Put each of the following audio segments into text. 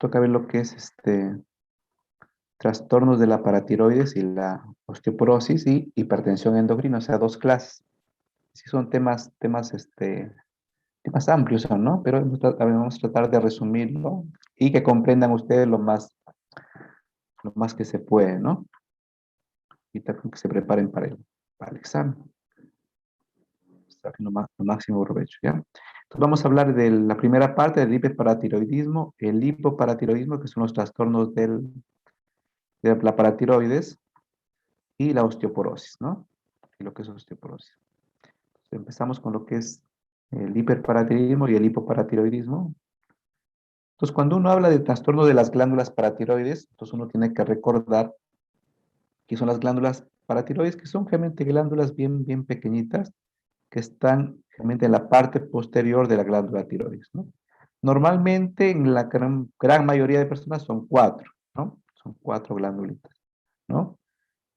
toca ver lo que es trastornos de la paratiroides y la osteoporosis y hipertensión endocrina, o sea, dos clases. Sí son temas amplios, son, ¿no? Pero vamos a tratar de resumirlo y que comprendan ustedes lo más que se puede, ¿no? Y también que se preparen para el examen. Saquen lo máximo provecho, ¿ya? Entonces vamos a hablar de la primera parte del hiperparatiroidismo, el hipoparatiroidismo, que son los trastornos de la paratiroides, y la osteoporosis, ¿no? Y lo que es osteoporosis. Entonces, empezamos con lo que es el hiperparatiroidismo y el hipoparatiroidismo. Entonces, cuando uno habla de trastorno de las glándulas paratiroides, entonces uno tiene que recordar que son las glándulas paratiroides, que son realmente glándulas bien pequeñitas, que están realmente en la parte posterior de la glándula tiroides, ¿no? Normalmente, en la gran mayoría de personas son cuatro, ¿no? Son cuatro glándulitas, ¿no?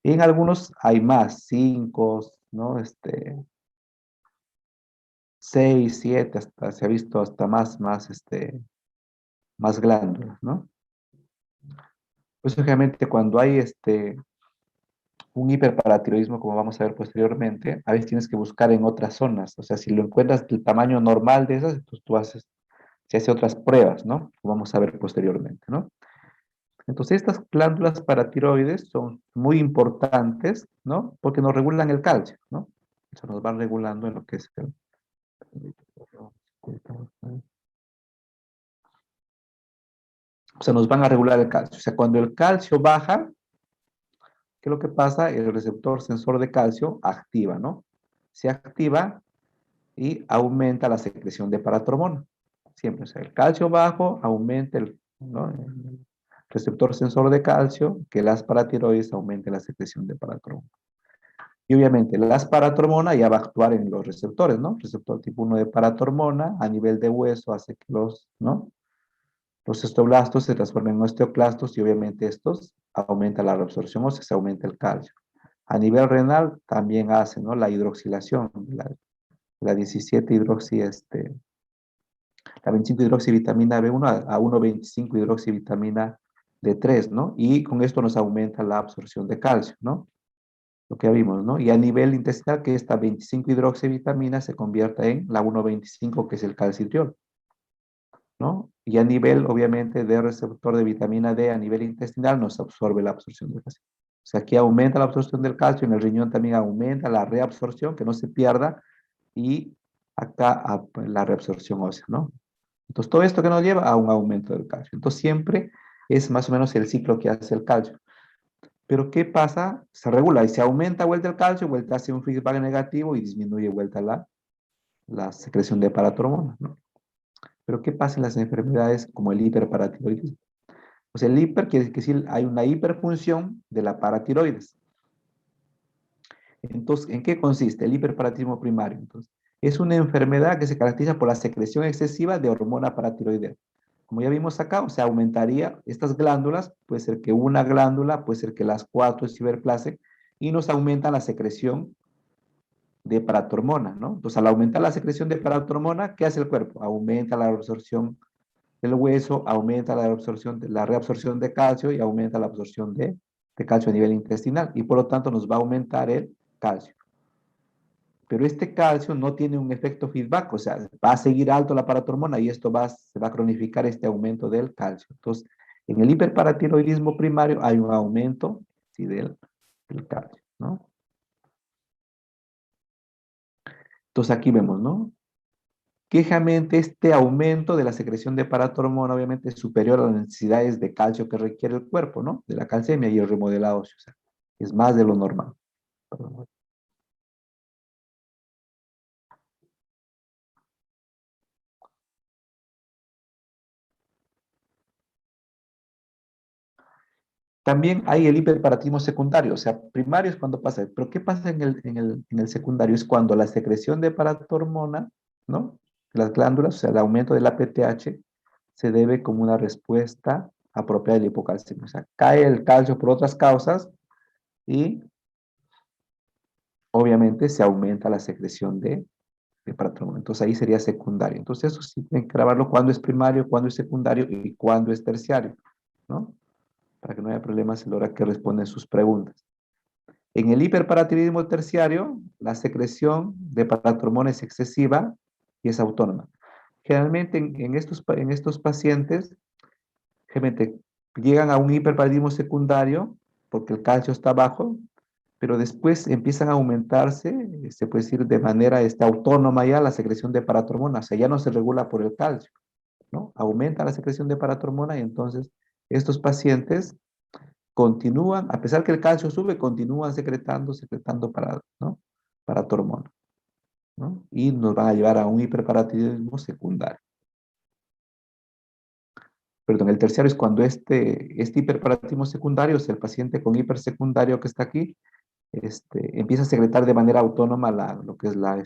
Y en algunos hay más, cinco, ¿no? Seis, siete, hasta se ha visto hasta más glándulas, ¿no? Pues obviamente cuando hay un hiperparatiroidismo, como vamos a ver posteriormente, a veces tienes que buscar en otras zonas. O sea, si lo encuentras del tamaño normal de esas, entonces se hace otras pruebas, ¿no? Como vamos a ver posteriormente, ¿no? Entonces, estas glándulas paratiroides son muy importantes, ¿no? Porque nos regulan el calcio, ¿no? Eso nos van regulando en lo que es el... O sea, nos van a regular el calcio. O sea, cuando el calcio baja, ¿qué es lo que pasa? El receptor sensor de calcio activa, ¿no? Se activa y aumenta la secreción de paratormona. Siempre, o sea, el calcio bajo aumenta ¿no? El receptor sensor de calcio, que las paratiroides aumenten la secreción de paratormona. Y obviamente las paratormona ya va a actuar en los receptores, ¿no? Receptor tipo 1 de paratormona a nivel de hueso hace que ¿no? Los osteoblastos se transformen en osteoclastos y obviamente estos aumenta la reabsorción ósea, se aumenta el calcio. A nivel renal también hace, ¿no? La hidroxilación, la 17 hidroxi, la 25 hidroxivitamina B1 a 1,25 hidroxivitamina D3, ¿no? Y con esto nos aumenta la absorción de calcio, ¿no? Lo que vimos, ¿no? Y a nivel intestinal, que esta 25 hidroxivitamina se convierta en la 1,25, que es el calcitriol, ¿no? Y a nivel, obviamente, de receptor de vitamina D a nivel intestinal, nos absorbe la absorción del calcio. O sea, aquí aumenta la absorción del calcio, en el riñón también aumenta la reabsorción, que no se pierda, y acá la reabsorción ósea, ¿no? Entonces, todo esto que nos lleva a un aumento del calcio. Entonces, siempre es más o menos el ciclo que hace el calcio. Pero, ¿qué pasa? Se regula y se aumenta vuelta el calcio, vuelta hace un feedback negativo y disminuye vuelta la secreción de paratormona, ¿no? Pero, ¿qué pasa en las enfermedades como el hiperparatiroidismo? Pues el hiper quiere decir hay una hiperfunción de la paratiroides. Entonces, ¿en qué consiste el hiperparatiroidismo primario? Entonces, es una enfermedad que se caracteriza por la secreción excesiva de hormona paratiroidea. Como ya vimos acá, o sea, aumentaría estas glándulas, puede ser que una glándula, puede ser que las cuatro se hiperplacen y nos aumenta la secreción de paratormona, ¿no? Entonces, al aumentar la secreción de paratormona, ¿qué hace el cuerpo? Aumenta la absorción del hueso, aumenta la reabsorción de calcio y aumenta la absorción de calcio a nivel intestinal y por lo tanto nos va a aumentar el calcio. Pero este calcio no tiene un efecto feedback, o sea, va a seguir alto la paratormona y esto se va a cronificar este aumento del calcio. Entonces, en el hiperparatiroidismo primario hay un aumento, sí, del calcio, ¿no? Entonces aquí vemos, ¿no? Quejamente este aumento de la secreción de paratormona obviamente es superior a las necesidades de calcio que requiere el cuerpo, ¿no? De la calcemia y el remodelado óseo, o sea, es más de lo normal. También hay el hiperparatismo secundario, o sea, primario es cuando pasa, pero ¿qué pasa en el secundario? Es cuando la secreción de paratormona, ¿no? Las glándulas, o sea, el aumento del APTH, se debe como una respuesta apropiada de la hipocalcemia. O sea, cae el calcio por otras causas y obviamente se aumenta la secreción de de paratormona. Entonces ahí sería secundario. Entonces eso sí tienen que grabarlo cuando es primario, cuando es secundario y cuando es terciario, ¿no? Para que no haya problemas a la hora que responden sus preguntas. En el hiperparatiroidismo terciario, la secreción de paratormona es excesiva y es autónoma. Generalmente en estos pacientes, generalmente llegan a un hiperparatidismo secundario porque el calcio está bajo, pero después empiezan a aumentarse, se puede decir de manera autónoma ya la secreción de paratormona, o sea, ya no se regula por el calcio, ¿no? Aumenta la secreción de paratormona y entonces estos pacientes continúan, a pesar que el calcio sube, continúan secretando ¿no? Paratormona, ¿no? Y nos van a llevar a un hiperparatiroidismo secundario. Perdón, el terciario es cuando este hiperparatiroidismo secundario, o sea, el paciente con hipersecundario que está aquí, empieza a secretar de manera autónoma lo que es la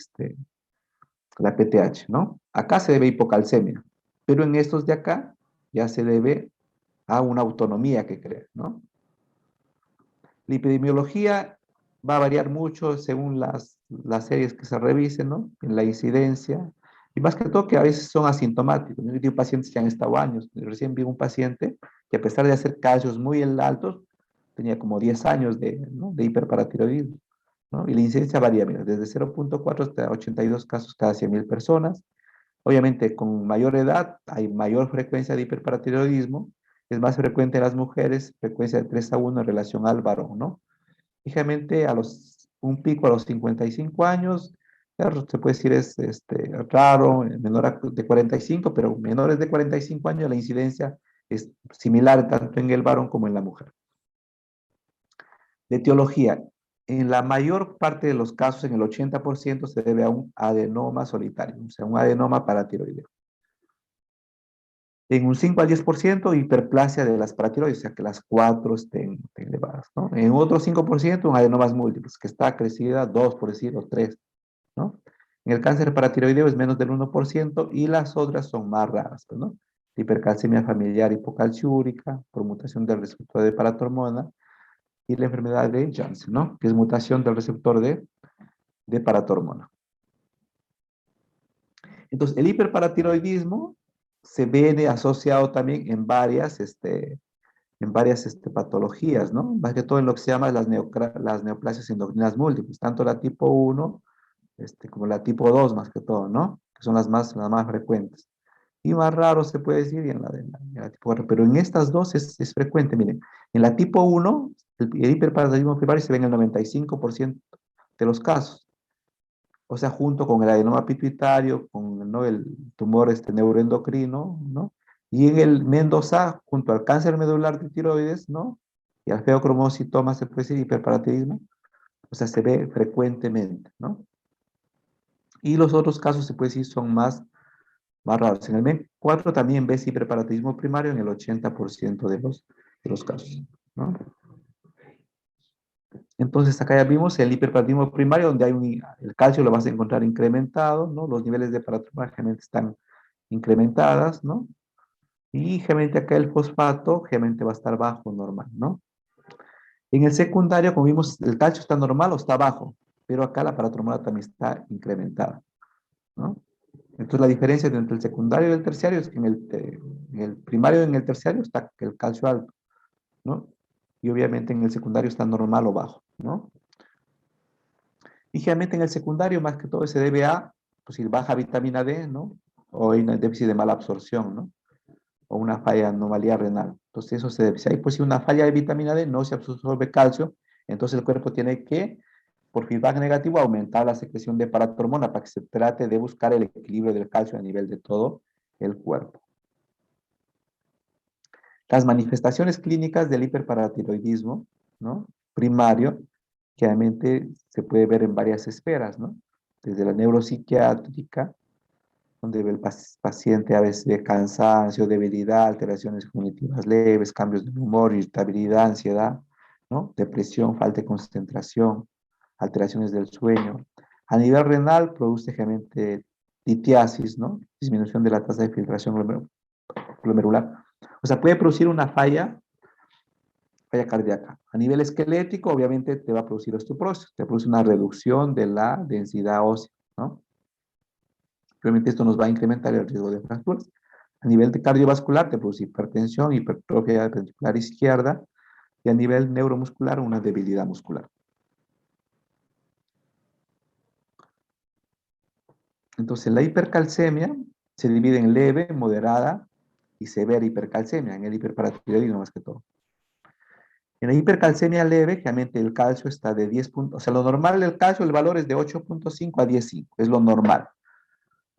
PTH, ¿no? Acá se debe a hipocalcemia, pero en estos de acá ya se debe a una autonomía que crea, ¿no? La epidemiología va a variar mucho según las series que se revisen, ¿no? En la incidencia, y más que todo que a veces son asintomáticos. Yo tengo pacientes que han estado años. Recién vi un paciente que a pesar de hacer calcios muy altos, tenía como 10 años ¿no? de hiperparatiroidismo, ¿no? Y la incidencia varía, mira, desde 0,4 hasta 82 casos cada 100.000 personas. Obviamente, con mayor edad hay mayor frecuencia de hiperparatiroidismo, es más frecuente en las mujeres, frecuencia de 3 a 1 en relación al varón, ¿no? Fijamente un pico a los 55 años, claro, se puede decir es raro, de 45, pero menores de 45 años la incidencia es similar tanto en el varón como en la mujer. De etiología, en la mayor parte de los casos, en el 80%, se debe a un adenoma solitario, o sea, un adenoma paratiroideo. En un 5 al 10%, hiperplasia de las paratiroides, o sea, que las cuatro estén elevadas, ¿no? En otro 5%, un adenomas múltiples, que está crecida 2, por decir, o 3, ¿no? En el cáncer paratiroideo es menos del 1% y las otras son más raras, pues, ¿no? Hipercalcemia familiar hipocalciúrica, por mutación del receptor de paratormona, y la enfermedad de Janssen, ¿no? Que es mutación del receptor de paratormona. Entonces, el hiperparatiroidismo se ve asociado también en varias patologías, ¿no? Más que todo en lo que se llama las neoplasias endocrinas múltiples, tanto la tipo 1 como la tipo 2 más que todo, ¿no? Que son las más frecuentes. Y más raro se puede decir en la tipo 4, pero en estas dos es frecuente, miren. En la tipo 1, el hiperparatidismo primario se ve en el 95% de los casos. O sea, junto con el adenoma pituitario, con, ¿no? el tumor neuroendocrino, ¿no? Y en el MEN2A, junto al cáncer medular de tiroides, ¿no? Y al feocromocitoma, se puede decir hiperparatiroidismo, o sea, se ve frecuentemente, ¿no? Y los otros casos, se puede decir, son más raros. En el MEN4 también ves hiperparatiroidismo primario en el 80% de los casos, ¿no? Entonces, acá ya vimos el hiperparatidismo primario, donde el calcio lo vas a encontrar incrementado, ¿no? Los niveles de paratormona generalmente están incrementadas, ¿no? Y generalmente acá el fosfato generalmente va a estar bajo, normal, ¿no? En el secundario, como vimos, el calcio está normal o está bajo, pero acá la paratormona también está incrementada, ¿no? Entonces, la diferencia entre el secundario y el terciario es que en el primario y en el terciario está el calcio alto, ¿no? Y obviamente en el secundario está normal o bajo, ¿no? Y generalmente en el secundario, más que todo, se debe a, pues, si baja vitamina D, ¿no? O hay un déficit de mala absorción, ¿no? O una falla, anomalía renal. Entonces, eso se debe. Si hay, pues, si una falla de vitamina D, no se absorbe calcio, entonces el cuerpo tiene que, por feedback negativo, aumentar la secreción de paratormona para que se trate de buscar el equilibrio del calcio a nivel de todo el cuerpo. Las manifestaciones clínicas del hiperparatiroidismo, ¿no? Primario, generalmente se puede ver en varias esferas, ¿no? Desde la neuropsiquiátrica, donde el paciente a veces de cansancio, debilidad, alteraciones cognitivas leves, cambios de humor, irritabilidad, ansiedad, ¿no? Depresión, falta de concentración, alteraciones del sueño. A nivel renal produce generalmente litiasis, ¿no? Disminución de la tasa de filtración glomerular. O sea, puede producir una falla cardíaca. A nivel esquelético, obviamente te va a producir osteoporosis, te produce una reducción de la densidad ósea, ¿no? Obviamente esto nos va a incrementar el riesgo de fracturas. A nivel de cardiovascular te produce hipertensión, hipertrofia ventricular izquierda, y a nivel neuromuscular una debilidad muscular. Entonces la hipercalcemia se divide en leve, moderada y severa hipercalcemia, en el hiperparatiroidismo más que todo. En la hipercalcemia leve, generalmente el calcio está de 10 puntos, o sea, lo normal del calcio, el valor es de 8.5 a 10.5, es lo normal.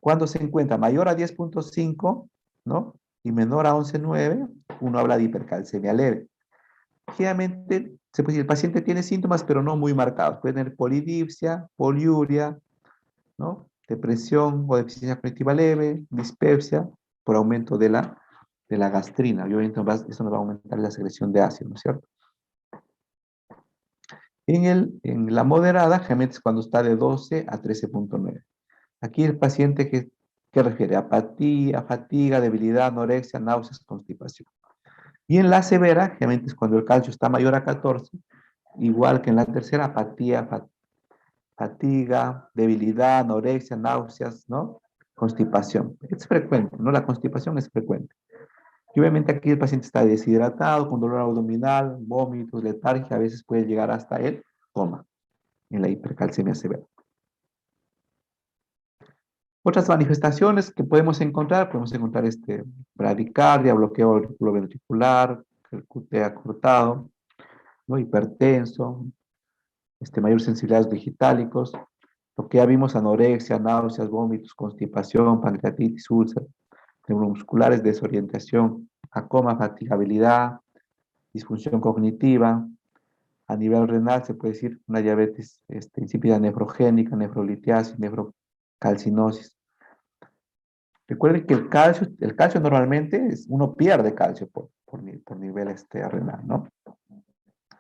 Cuando se encuentra mayor a 10.5, ¿no? Y menor a 11.9, uno habla de hipercalcemia leve. Generalmente, se puede decir, el paciente tiene síntomas, pero no muy marcados. Puede tener polidipsia, poliuria, ¿no? Depresión o deficiencia cognitiva leve, dispepsia, por aumento de la gastrina. Y obviamente eso nos va a aumentar la secreción de ácido, ¿no es cierto? En la moderada, generalmente es cuando está de 12 a 13.9. Aquí el paciente que refiere apatía, fatiga, debilidad, anorexia, náuseas, constipación. Y en la severa, generalmente es cuando el calcio está mayor a 14, igual que en la tercera, apatía, fatiga, debilidad, anorexia, náuseas, ¿no? Constipación. Es frecuente, ¿no? La constipación es frecuente. Y obviamente aquí el paciente está deshidratado, con dolor abdominal, vómitos, letargia, a veces puede llegar hasta el coma en la hipercalcemia severa. Otras manifestaciones que podemos encontrar bradicardia, bloqueo auriculoventricular, el QT acortado, ¿no? Hipertenso, mayor sensibilidad a los digitálicos, lo que ya vimos, anorexia, náuseas, vómitos, constipación, pancreatitis, úlceras, neuromusculares, desorientación, acoma, fatigabilidad, disfunción cognitiva. A nivel renal se puede decir una diabetes insípida nefrogénica, nefrolitiasis, nefrocalcinosis. Recuerden que el calcio normalmente uno pierde calcio por nivel renal, ¿no?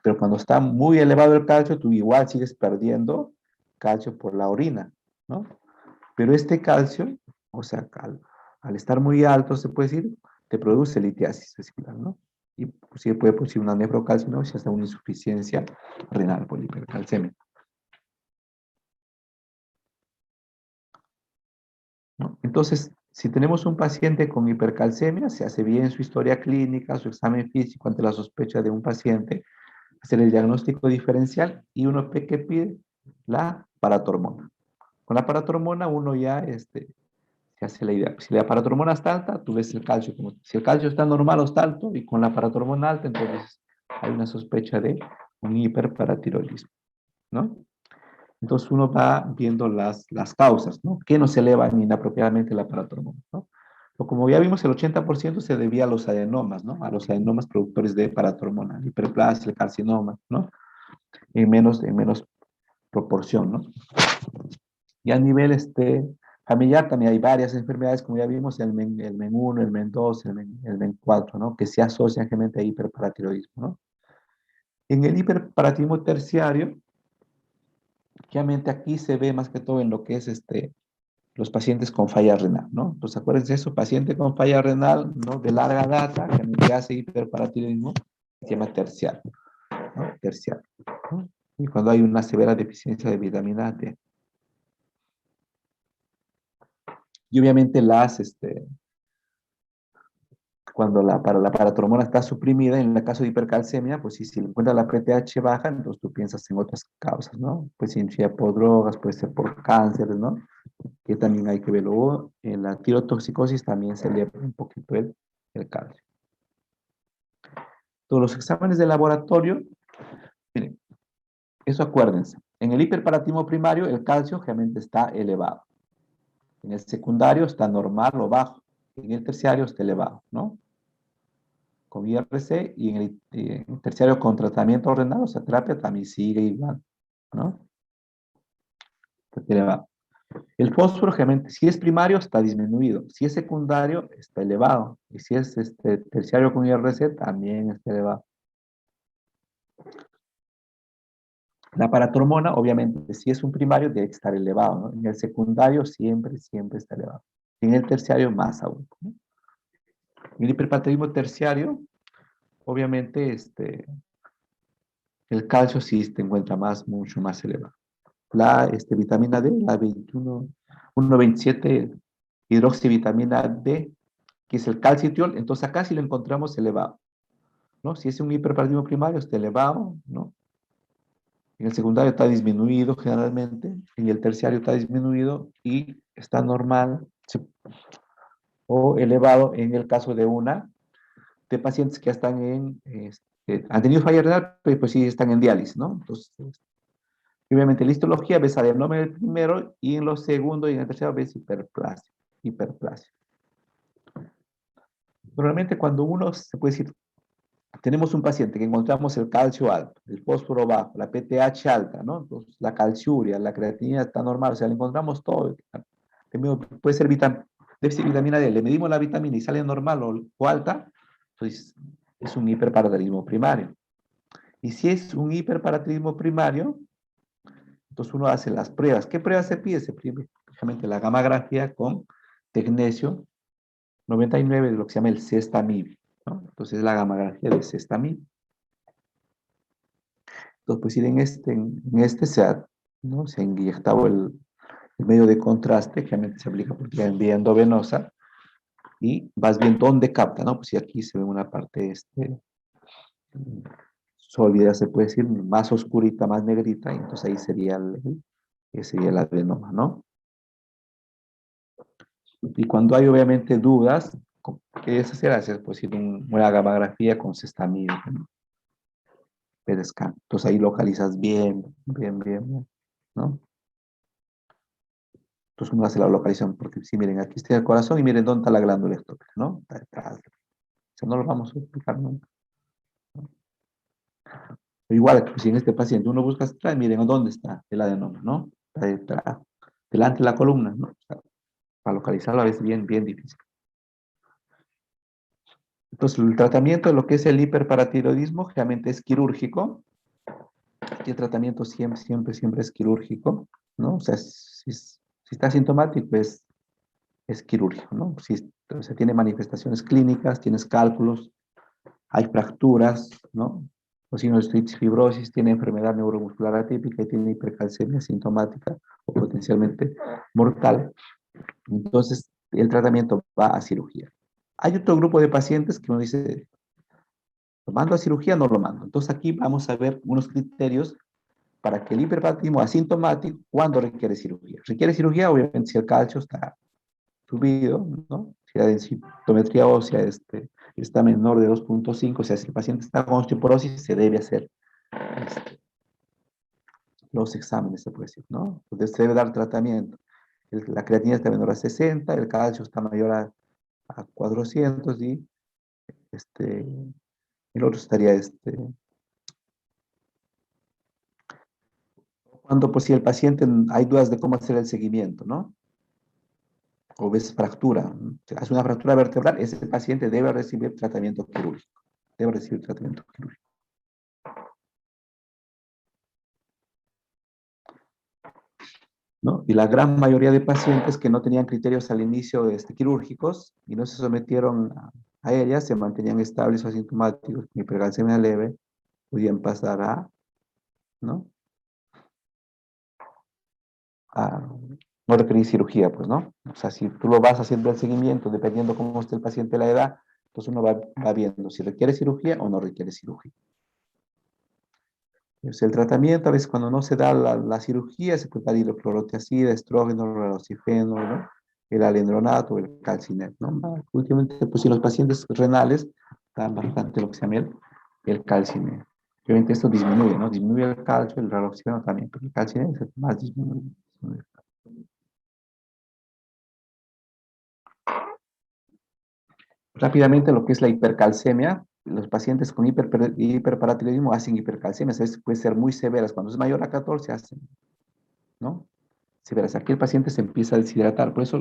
Pero cuando está muy elevado el calcio, tú igual sigues perdiendo calcio por la orina, ¿no? Pero este calcio, o sea, al estar muy alto, se puede decir, te produce litiasis vesicular, ¿no? Y pues, sí puede producir una nefrocalcinosis hasta una insuficiencia renal por hipercalcemia, ¿no? Entonces, si tenemos un paciente con hipercalcemia, se hace bien su historia clínica, su examen físico ante la sospecha de un paciente, hacer el diagnóstico diferencial y uno que pide la paratormona. Con la paratormona uno ya se hace la idea. Si la paratormona está alta, tú ves el calcio. Si el calcio está normal o está alto y con la paratormona alta, entonces hay una sospecha de un hiperparatiroidismo, ¿no? Entonces uno va viendo las causas, ¿no? ¿Qué nos eleva inapropiadamente la paratormona, ¿no? O como ya vimos, el 80% se debía a los adenomas, ¿no? A los adenomas productores de paratormona, el hiperplasia, el carcinoma, ¿no? En menos proporción, ¿no? Y a nivel familiar también hay varias enfermedades, como ya vimos, el MEN 1, el MEN 2, el MEN 4, ¿no? Que se asocian generalmente a hiperparatiroidismo, ¿no? En el hiperparatiroidismo terciario, obviamente aquí se ve más que todo en lo que es los pacientes con falla renal, ¿no? Entonces acuérdense eso, paciente con falla renal, ¿no? De larga data, que hace hiperparatiroidismo, se llama terciario, ¿no? Terciario, ¿no? Y cuando hay una severa deficiencia de vitamina D. Y obviamente cuando la paratormona está suprimida, en el caso de hipercalcemia, pues si le encuentra la PTH baja, entonces tú piensas en otras causas, ¿no? Pues si sea por drogas, puede ser por cánceres, ¿no? Que también hay que verlo. O en la tirotoxicosis también se eleva un poquito el calcio. Todos los exámenes de laboratorio, miren, eso acuérdense. En el hiperparatismo primario, el calcio generalmente está elevado. En el secundario está normal o bajo. En el terciario está elevado, ¿no? Con IRC y en el terciario con tratamiento renal, o sea, terapia también sigue igual, ¿no? Está elevado. El fósforo, generalmente, si es primario, está disminuido. Si es secundario, está elevado. Y si es terciario con IRC, también está elevado. La paratormona, obviamente, si es un primario, debe estar elevado, ¿no? En el secundario, siempre, siempre está elevado. En el terciario, más aún, ¿no? En el hiperparatismo terciario, obviamente, el calcio sí se encuentra mucho más elevado. La vitamina D, la 21, 1,27 hidroxivitamina D, que es el calcitriol. Entonces acá sí lo encontramos elevado, ¿no? Si es un hiperparatidismo primario, está elevado, ¿no? En el secundario está disminuido generalmente, en el terciario está disminuido y está normal o elevado en el caso de pacientes que están han tenido falla renal, pero pues sí están en diálisis, ¿no? Entonces, obviamente, en la histología ves adenoma en el primero y en los segundos y en el tercero ves hiperplasia. Hiperplasia. Normalmente cuando uno, se puede decir, tenemos un paciente que encontramos el calcio alto, el fósforo bajo, la PTH alta, ¿no? Entonces, la calciuria, la creatinina está normal, o sea, le encontramos todo. Puede ser déficit de vitamina D, le medimos la vitamina y sale normal o alta, pues es un hiperparatidismo primario. Y si es un hiperparatidismo primario, entonces uno hace las pruebas. ¿Qué pruebas se pide? Se pide precisamente la gammagrafía con tecnesio 99 de lo que se llama el Cestamib, ¿no? Entonces la gammagrafía de Cestamib. Entonces, pues en este ¿no? Se ha inyectado el medio de contraste, que realmente se aplica por vía endovenosa, y vas viendo dónde capta, ¿no? Pues si aquí se ve una parte sólida, se puede decir, más oscurita, más negrita, y entonces ahí sería el adenoma, ¿no? Y cuando hay obviamente dudas, ¿qué se hace? Pues ir una gammagrafía con Cestamib, ¿no? PET scan. Entonces ahí localizas bien, bien, bien, bien, ¿no? Entonces uno hace la localización, porque si miren, aquí está el corazón y miren dónde está la glándula ectópica, ¿no? Está detrás. Eso no lo vamos a explicar nunca. Igual, pues, si en este paciente uno busca atrás, miren dónde está el adenoma, ¿no? Está detrás, delante de la columna, ¿no? O sea, para localizarlo a veces bien, bien difícil. Entonces, el tratamiento de lo que es el hiperparatiroidismo generalmente es quirúrgico. Y el tratamiento siempre, siempre, siempre es quirúrgico, ¿no? O sea, si está asintomático es quirúrgico, ¿no? Si o sea, tiene manifestaciones clínicas, tienes cálculos, hay fracturas, ¿no? O sinusitis fibrosis, tiene enfermedad neuromuscular atípica y tiene hipercalcemia sintomática o potencialmente mortal. Entonces, el tratamiento va a cirugía. Hay otro grupo de pacientes que uno dice, ¿lo mando a cirugía o no lo mando? Entonces, aquí vamos a ver unos criterios para que el hiperparatidismo asintomático, ¿cuándo requiere cirugía? Requiere cirugía, obviamente, si el calcio está subido, ¿no? Si la densitometría ósea está menor de 2.5, o sea, si el paciente está con osteoporosis, se debe hacer los exámenes, se puede decir, ¿no? Entonces se debe dar tratamiento. La creatinina está menor a 60, el calcio está mayor a 400 y el otro estaría cuando pues si el paciente hay dudas de cómo hacer el seguimiento, ¿no? O ves fractura, se hace una fractura vertebral, ese paciente debe recibir tratamiento quirúrgico. Debe recibir tratamiento quirúrgico. ¿No? Y la gran mayoría de pacientes que no tenían criterios al inicio quirúrgicos y no se sometieron a ellas, se mantenían estables o asintomáticos, con hipercalcemia leve, podían pasar ¿no? A no requerir cirugía, pues, ¿no? O sea, si tú lo vas haciendo el seguimiento, dependiendo cómo esté el paciente la edad, entonces uno va viendo si requiere cirugía o no requiere cirugía. Entonces, el tratamiento, a veces cuando no se da la cirugía, se puede dar hidroclorotiazida, estrógeno, ralosifeno, ¿no? El alendronato, el calcinet, ¿no? Últimamente, pues, si los pacientes renales dan bastante lo que se llama el calcinet. Obviamente esto disminuye, ¿no? Disminuye el calcio, el ralosifeno también, pero el calcinet es el que más disminuye. Rápidamente, lo que es la hipercalcemia, los pacientes con hiperparatiroidismo hacen hipercalcemia, a veces puede ser muy severas, cuando es mayor a 14 hacen, ¿no? Severas. Aquí el paciente se empieza a deshidratar, por eso,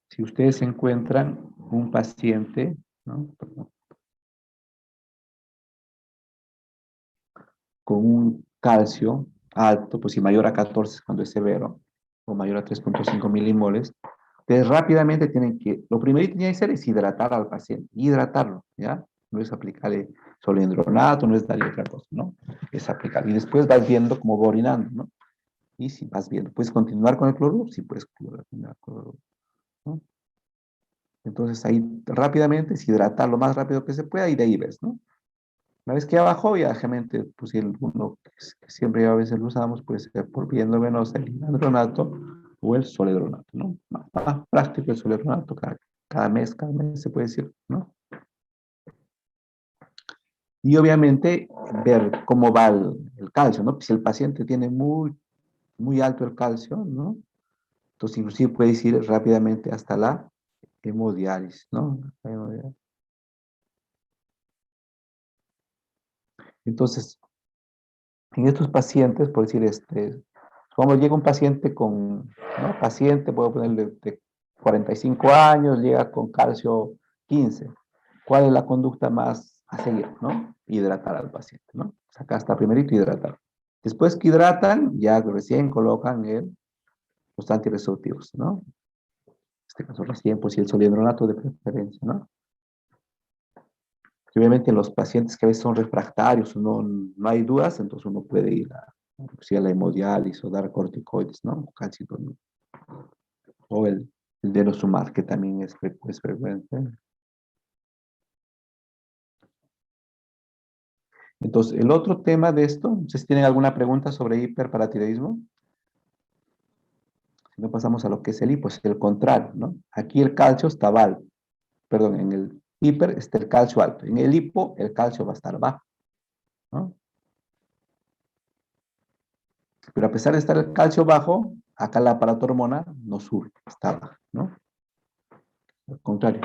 si ustedes encuentran un paciente, ¿no? Con un calcio alto, pues si mayor a 14 cuando es severo, o mayor a 3.5 milimoles, ustedes rápidamente tienen lo primero que tienen que hacer es hidratar al paciente, hidratarlo, ¿ya? No es aplicarle solendronato, no es darle otra cosa, ¿no? Es aplicar. Y después vas viendo cómo va orinando, ¿no? Y si vas viendo, puedes continuar con el cloruro, sí puedes continuar con el cloruro, ¿no? Entonces ahí rápidamente, deshidratar lo más rápido que se pueda y de ahí ves, ¿no? Una vez que ya bajó, ya realmente, pues si el uno que siempre a veces lo usamos, puede ser por vía endovenosa el hidronato o el soledronato, ¿no? Más práctico el soledronato, cada mes se puede decir, ¿no? Y obviamente ver cómo va el calcio, ¿no? Si el paciente tiene muy alto el calcio, ¿no? Entonces inclusive puedes ir rápidamente hasta la hemodiálisis, ¿no? Entonces, en estos pacientes, por decir, como llega un paciente ¿no? Paciente, puedo ponerle de 45 años, llega con calcio 15. ¿Cuál es la conducta más a seguir, no? Hidratar al paciente, ¿no? Acá está primerito hidratar. Después que hidratan, ya recién colocan los antirresortivos, ¿no? En este caso recién, pues, y el soliendronato de preferencia, ¿no? Y obviamente los pacientes que a veces son refractarios, no hay dudas, entonces uno puede ir a la hemodiálisis o dar corticoides, ¿no? Calcitonina. O el denosumab, que también es frecuente. Entonces, el otro tema de esto, no sé si tienen alguna pregunta sobre hiperparatiroidismo. Si no pasamos a lo que es el hipo, es el contrario, ¿no? Aquí el calcio está alto, perdón, en el hiper está el calcio alto, en el hipo el calcio va a estar bajo, ¿no? Pero a pesar de estar el calcio bajo, acá la aparatormona no sube, está baja, ¿no? Al contrario.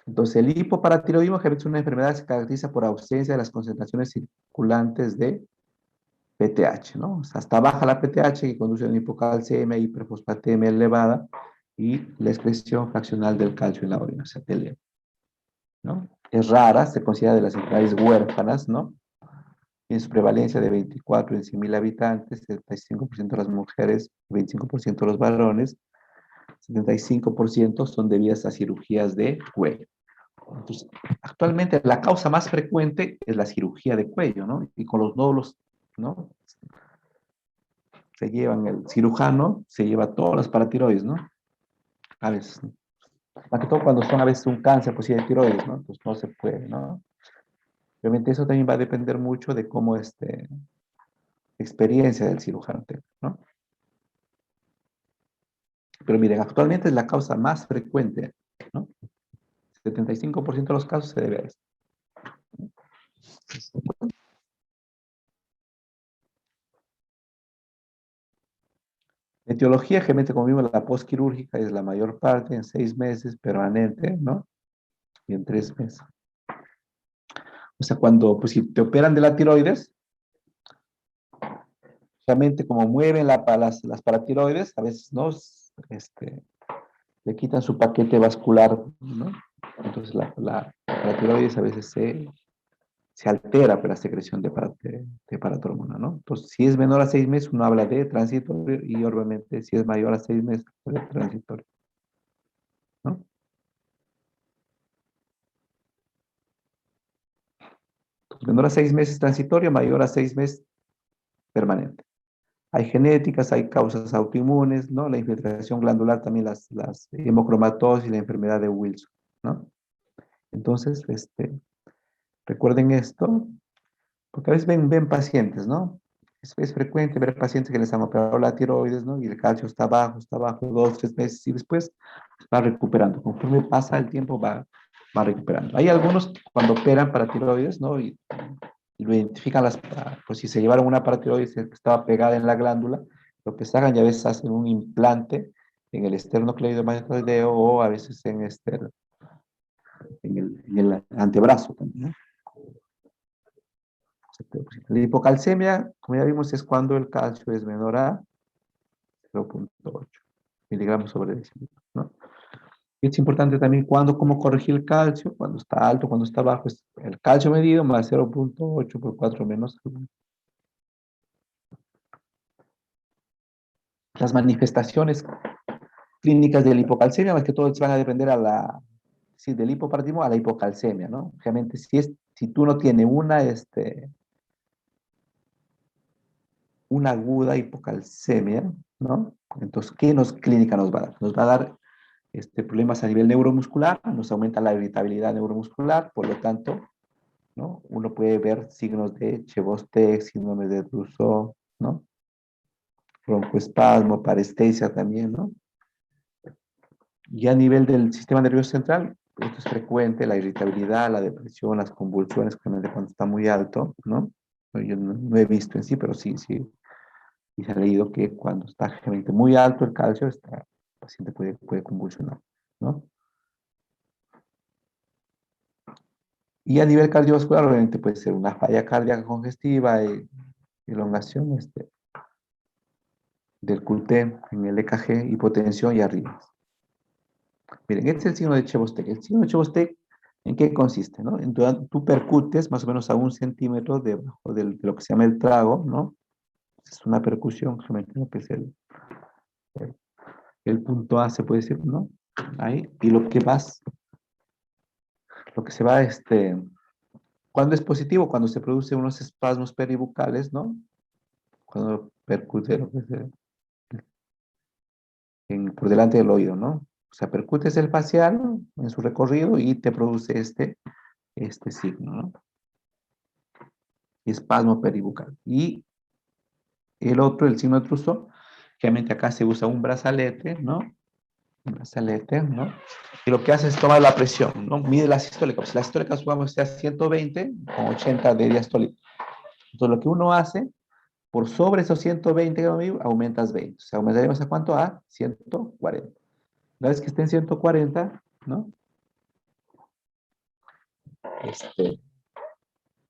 Entonces, el hipoparatiroidismo es una enfermedad que se caracteriza por ausencia de las concentraciones circulantes de PTH, ¿no? O sea, está baja la PTH que conduce a una hipocalcemia, hiperfosfatemia elevada y la excreción fraccional del calcio en la orina, o sea, TLE, ¿no? Es rara, se considera de las enfermedades huérfanas, ¿no? En su prevalencia de 24 en 100.000 habitantes, 75% de las mujeres, 25% de los varones, 75% son debidas a cirugías de cuello. Entonces, actualmente la causa más frecuente es la cirugía de cuello, ¿no? Y con los nódulos, ¿no? Se llevan el cirujano, se lleva todas las paratiroides, ¿no? A veces, ¿no? Más que todo cuando son a veces un cáncer, pues sí, de tiroides, ¿no? Pues no se puede, ¿no? Obviamente eso también va a depender mucho de cómo experiencia del cirujano, ¿no? Pero miren, actualmente es la causa más frecuente, ¿no? 75% de los casos se debe a esto. Etiología, generalmente como vimos, la postquirúrgica es la mayor parte, en 6 meses, permanente, ¿no? Y en 3 meses. O sea, cuando, pues si te operan de la tiroides, realmente como mueven las paratiroides, a veces, ¿no? Le quitan su paquete vascular, ¿no? Entonces la paratiroides a veces se altera por la secreción de paratormona, ¿no? Entonces, si es menor a 6 meses, uno habla de transitorio y obviamente si es mayor a 6 meses, de transitorio, ¿no? Entonces, menor a 6 meses transitorio, mayor a 6 meses permanente. Hay genéticas, hay causas autoinmunes, ¿no? La infiltración glandular, también las hemocromatosis y la enfermedad de Wilson, ¿no? Entonces, recuerden esto, porque a veces ven pacientes, ¿no? Es frecuente ver pacientes que les han operado la tiroides, ¿no? Y el calcio está bajo 2, 3 meses y después va recuperando. Conforme pasa el tiempo va recuperando. Hay algunos cuando operan para tiroides, ¿no? Y lo identifican pues si se llevaron una paratiroides que estaba pegada en la glándula, lo que sacan y a veces hacen un implante en el esternocleidomastoideo o a veces en el antebrazo también, ¿no? La hipocalcemia, como ya vimos, es cuando el calcio es menor a 0,8 miligramos sobre decilitro, ¿no? Y es importante también cómo corregir el calcio, cuando está alto, cuando está bajo, es el calcio medido más 0,8 por 4 menos. Las manifestaciones clínicas de la hipocalcemia, más que todo, van a depender sí, del hipopartismo a la hipocalcemia, ¿no? Obviamente, si tú no tienes una aguda hipocalcemia, ¿no? Entonces, ¿qué clínica nos va a dar? Nos va a dar problemas a nivel neuromuscular, nos aumenta la irritabilidad neuromuscular, por lo tanto, ¿no? Uno puede ver signos de Chevostek, síndrome de Trousseau, ¿no? Broncoespasmo, parestesia también, ¿no? Y a nivel del sistema nervioso central, esto es frecuente, la irritabilidad, la depresión, las convulsiones, cuando está muy alto, ¿no? Yo no he visto en sí, pero sí, y se ha leído que cuando está realmente muy alto el calcio, el paciente puede convulsionar, ¿no? Y a nivel cardiovascular, obviamente puede ser una falla cardíaca congestiva, elongación del QT en el EKG, hipotensión y arritmias. Miren, este es el signo de Chebostek. El signo de Chebostek, ¿en qué consiste? ¿No? Tú percutes más o menos a 1 centímetro debajo de lo que se llama el trago, ¿no? Es una percusión, realmente lo que es el punto A, se puede decir, ¿no? Ahí. Y lo que se va, cuando es positivo, cuando se producen unos espasmos peribucales, ¿no? Cuando percute lo que es por delante del oído, ¿no? O sea, percutes el facial, ¿no? En su recorrido y te produce este signo, ¿no? Espasmo peribucal. Y el otro, el signo de Trousseau, realmente acá se usa un brazalete, ¿no? Un brazalete, ¿no? Y lo que hace es tomar la presión, ¿no? Mide la sistólica. Si la sistólica, supongamos, sea 120 con 80 de diastólica. Entonces, lo que uno hace, por sobre esos 120 aumentas 20. O sea, aumentaríamos a cuánto? A 140. Una vez que esté en 140, ¿no? Este,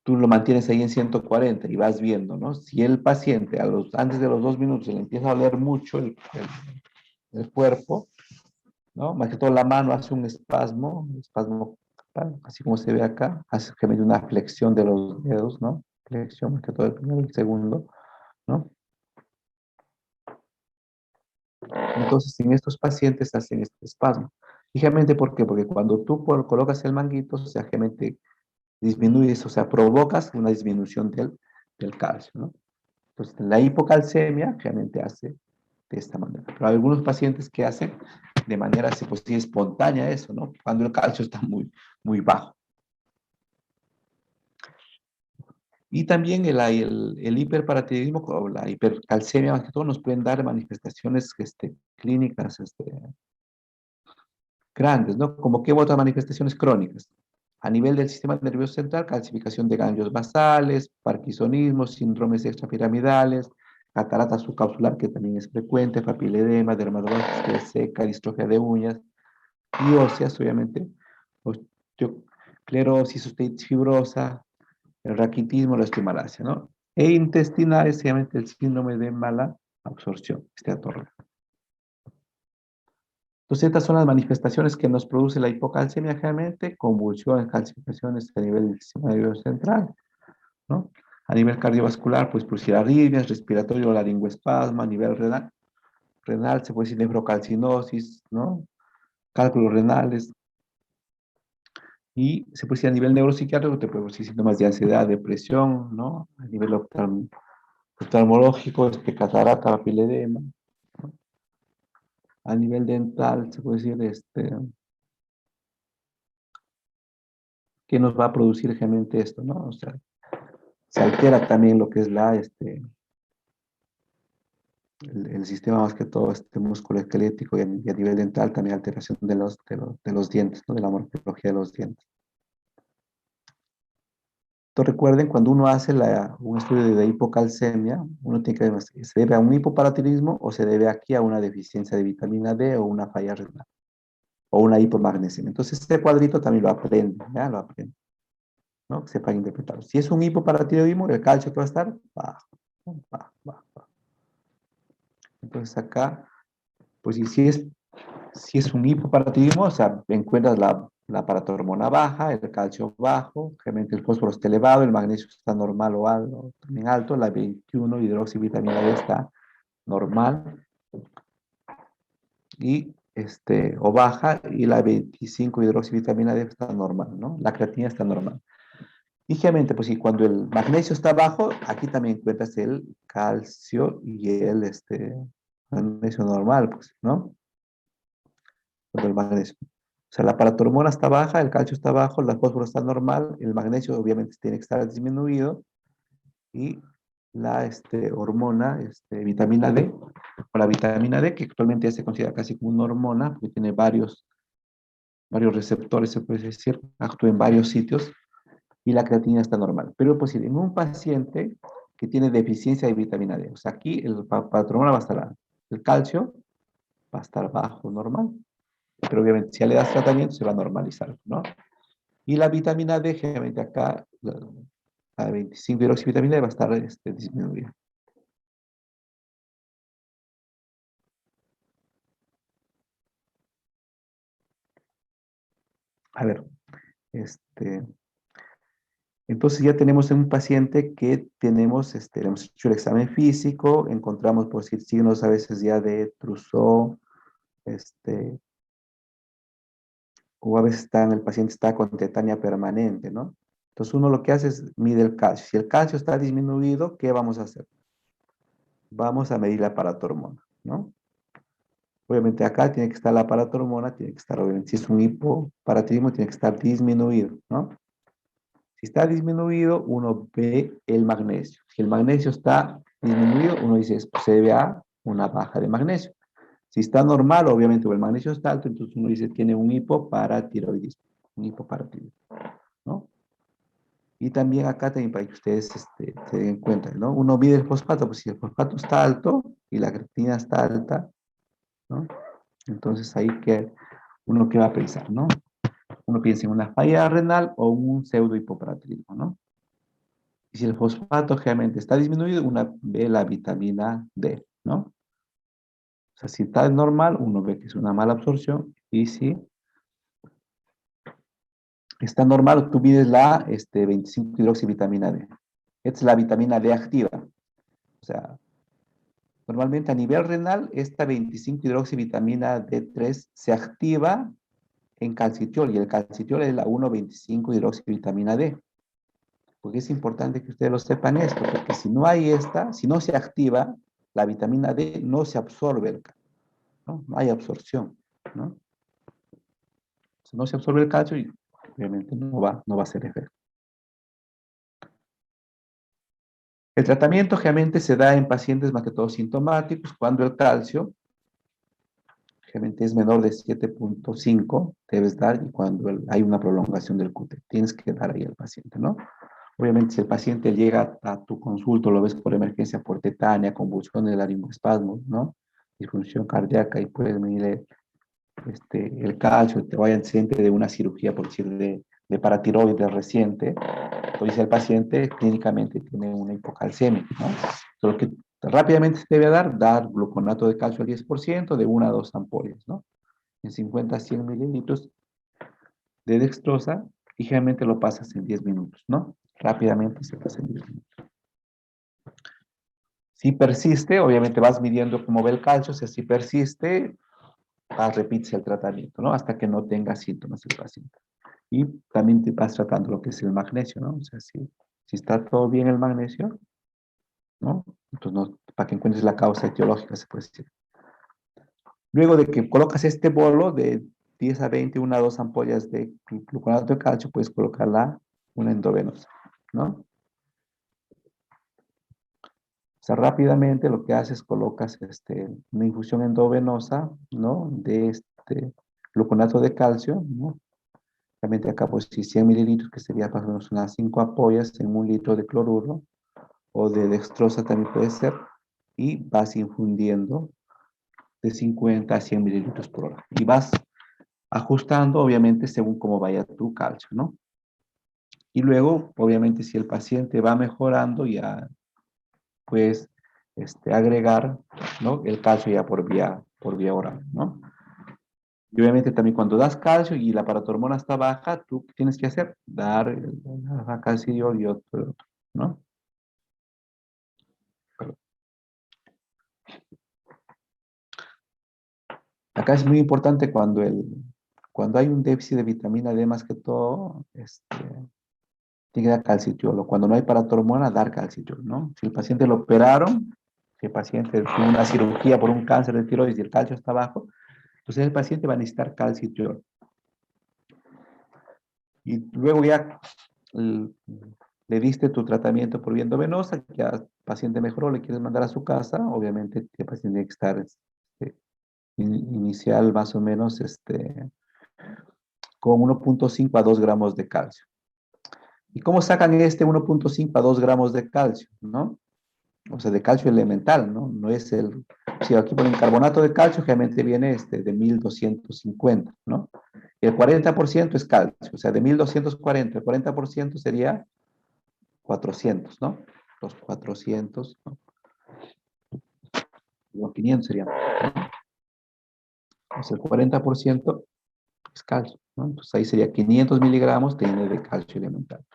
tú lo mantienes ahí en 140 y vas viendo, ¿no? Si el paciente antes de los 2 minutos le empieza a doler mucho el cuerpo, ¿no? Más que todo la mano hace un espasmo, así como se ve acá, hace que me dé una flexión de los dedos, ¿no? Flexión, más que todo el primero y el segundo, ¿no? Entonces, en estos pacientes hacen este espasmo. Fíjate por qué, porque cuando tú colocas el manguito, o sea, realmente disminuyes, o sea, provocas una disminución del calcio, ¿no? Entonces, la hipocalcemia realmente hace de esta manera. Pero hay algunos pacientes que hacen de manera, pues, sí, espontánea eso, ¿no? Cuando el calcio está muy bajo. Y también el hiperparatiroidismo o la hipercalcemia, más que todo, nos pueden dar manifestaciones clínicas grandes, ¿no? Como qué otras manifestaciones crónicas. A nivel del sistema nervioso central, calcificación de ganglios basales, parkinsonismo, síndromes extrapiramidales, catarata subcapsular, que también es frecuente, papiledema, dermatología seca, distrofia de uñas, y óseas, obviamente, osteoclerosis, osteitis fibrosa, el raquitismo, la osteomalacia, ¿no? E intestinales, obviamente, el síndrome de mala absorción, esteatorrea. Entonces, estas son las manifestaciones que nos produce la hipocalcemia generalmente, convulsiones, calcificaciones a nivel del sistema nervioso central, ¿no? A nivel cardiovascular, pues producir arritmias, respiratorio, laringoespasmo, a nivel renal se puede decir nefrocalcinosis, ¿no? Cálculos renales, y se puede decir a nivel neuropsiquiátrico, te puede producir síntomas de ansiedad, depresión, ¿no? A nivel oftalmológico, catarata, papiledema, ¿no? A nivel dental, se puede decir, ¿qué nos va a producir realmente esto, no? O sea, se altera también lo que es el sistema más que todo músculo esquelético y a nivel dental también alteración de los dientes, ¿no? De la morfología de los dientes. Entonces recuerden, cuando uno hace un estudio de hipocalcemia, uno tiene que ver si se debe a un hipoparatiroidismo o se debe aquí a una deficiencia de vitamina D o una falla renal o una hipomagnesemia. Entonces este cuadrito también lo aprende, ¿ya? Lo aprende, ¿no? Que sepa interpretarlo. Si es un hipoparatiroidismo, el calcio que va a estar bajo, ¿no? Bajo. Entonces acá, pues y si es un hipoparatiroidismo, o sea, encuentras la paratormona baja, el calcio bajo, realmente el fósforo está elevado, el magnesio está normal o algo, también alto, la 21 hidroxivitamina D está normal y o baja, y la 25 hidroxivitamina D está normal, ¿no? La creatina está normal. Y realmente, pues sí, cuando el magnesio está bajo, aquí también encuentras el calcio y el magnesio normal, pues, ¿no? cuando el magnesio. O sea, la paratormona está baja, el calcio está bajo, el fósforo está normal, el magnesio obviamente tiene que estar disminuido y la hormona, vitamina D, o la vitamina D, que actualmente ya se considera casi como una hormona, porque tiene varios receptores, se puede decir, actúa en varios sitios, y la creatinina está normal. Pero pues en un paciente que tiene deficiencia de vitamina D, o sea, aquí el paratormona va a estar alto, el calcio va a estar bajo, normal, pero obviamente si ya le das tratamiento se va a normalizar, ¿no? Y la vitamina D, generalmente acá, la 25 hidroxivitamina D va a estar disminuida. A ver, este, entonces ya tenemos un paciente que tenemos, le hemos hecho el examen físico, encontramos por decir signos a veces ya de Trousseau, este, o a veces el paciente está con tetania permanente, ¿no? Entonces uno lo que hace es mide el calcio. Si el calcio está disminuido, ¿qué vamos a hacer? Vamos a medir la paratormona, ¿no? Obviamente acá tiene que estar la paratormona, tiene que estar, obviamente, si es un hipoparatiroidismo, tiene que estar disminuido, ¿no? Si está disminuido, uno ve el magnesio. Si el magnesio está disminuido, uno dice, pues, se debe a una baja de magnesio. Si está normal, obviamente, o el magnesio está alto, entonces uno dice, tiene un hipoparatiroidismo, un hipoparatiroidismo, ¿no? Y también acá también para que ustedes se den cuenta, ¿no? Uno mide el fosfato, pues si el fosfato está alto y la creatinina está alta, ¿no? Entonces ahí que uno qué va a pensar, ¿no? Uno piensa en una falla renal o un pseudo hipoparatrismo, ¿no? Y si el fosfato generalmente está disminuido, una ve la vitamina D, ¿no? O sea, si está normal, uno ve que es una mala absorción. Y si está normal, tú mides la 25 hidroxivitamina D. Esta es la vitamina D activa. O sea, normalmente a nivel renal, esta 25 hidroxivitamina D3 se activa en calcitiol y el calcitiol es la 1,25 hidroxivitamina D. Porque es importante que ustedes lo sepan esto, porque si no hay esta, si no se activa, la vitamina D no se absorbe, ¿no? No hay absorción, ¿no? Si no se absorbe el calcio, y obviamente no va a hacer efecto. El tratamiento generalmente se da en pacientes más que todo sintomáticos, cuando el calcio generalmente es menor de 7,5, debes dar, y cuando hay una prolongación del QT, tienes que dar ahí al paciente, ¿no? Obviamente, si el paciente llega a tu consulta, lo ves por emergencia, por tetania, convulsión del laringoespasmo, ¿no? Disfunción cardíaca y puedes medir el calcio, te vaya antecedente de una cirugía, por decir, de paratiroides reciente, pues dice el paciente clínicamente tiene una hipocalcemia, ¿no? Lo que rápidamente se debe dar gluconato de calcio al 10% de 1 a 2 ampollas, ¿no? En 50 a 100 mililitros de dextrosa y generalmente lo pasas en 10 minutos, ¿no? Rápidamente se pasa en 10 minutos. Si persiste, obviamente vas midiendo cómo ve el calcio, si así persiste, repites el tratamiento, ¿no? Hasta que no tenga síntomas el paciente. Y también te vas tratando lo que es el magnesio, ¿no? O sea, si está todo bien el magnesio, ¿no? Entonces, no, para que encuentres la causa etiológica, se puede decir. Luego de que colocas este bolo de 10 a 20, 1 a 2 ampollas de gluconato de calcio, puedes colocarla una endovenosa, ¿no? O sea, rápidamente lo que haces, colocas una infusión endovenosa, ¿no? De gluconato de calcio, ¿no? Realmente acá, pues, si 100 mililitros, que sería más o menos unas 5 ampollas en 1 litro de cloruro, o de dextrosa también puede ser, y vas infundiendo de 50 a 100 mililitros por hora. Y vas ajustando, obviamente, según cómo vaya tu calcio, ¿no? Y luego, obviamente, si el paciente va mejorando, ya puedes agregar, ¿no? El calcio ya por vía oral, ¿no? Y obviamente también cuando das calcio y la paratormona está baja, tú ¿qué tienes que hacer? Dar el calcidiol y otro, ¿no? Acá es muy importante cuando hay un déficit de vitamina D más que todo, tiene que dar calcitriol. O cuando no hay paratormona, dar calcitriol, ¿no? Si el paciente lo operaron, si el paciente tuvo una cirugía por un cáncer de tiroides y el calcio está bajo, Entonces el paciente va a necesitar calcio y triol. Y luego ya l- le diste tu tratamiento por vía endovenosa, ya el paciente mejoró, le quieres mandar a su casa, obviamente el paciente tiene que estar inicial más o menos con 1.5 a 2 gramos de calcio. ¿Y cómo sacan este 1.5 a 2 gramos de calcio? ¿No? O sea, de calcio elemental, ¿no? No es el... Si aquí ponen carbonato de calcio, generalmente viene de 1250, ¿no? Y el 40% es calcio, o sea, de 1240, el 40% sería 400, ¿no? Los 400, ¿no? Los 500 serían. Entonces, el 40% es calcio, ¿no? Entonces, ahí sería 500 miligramos tiene de calcio elemental.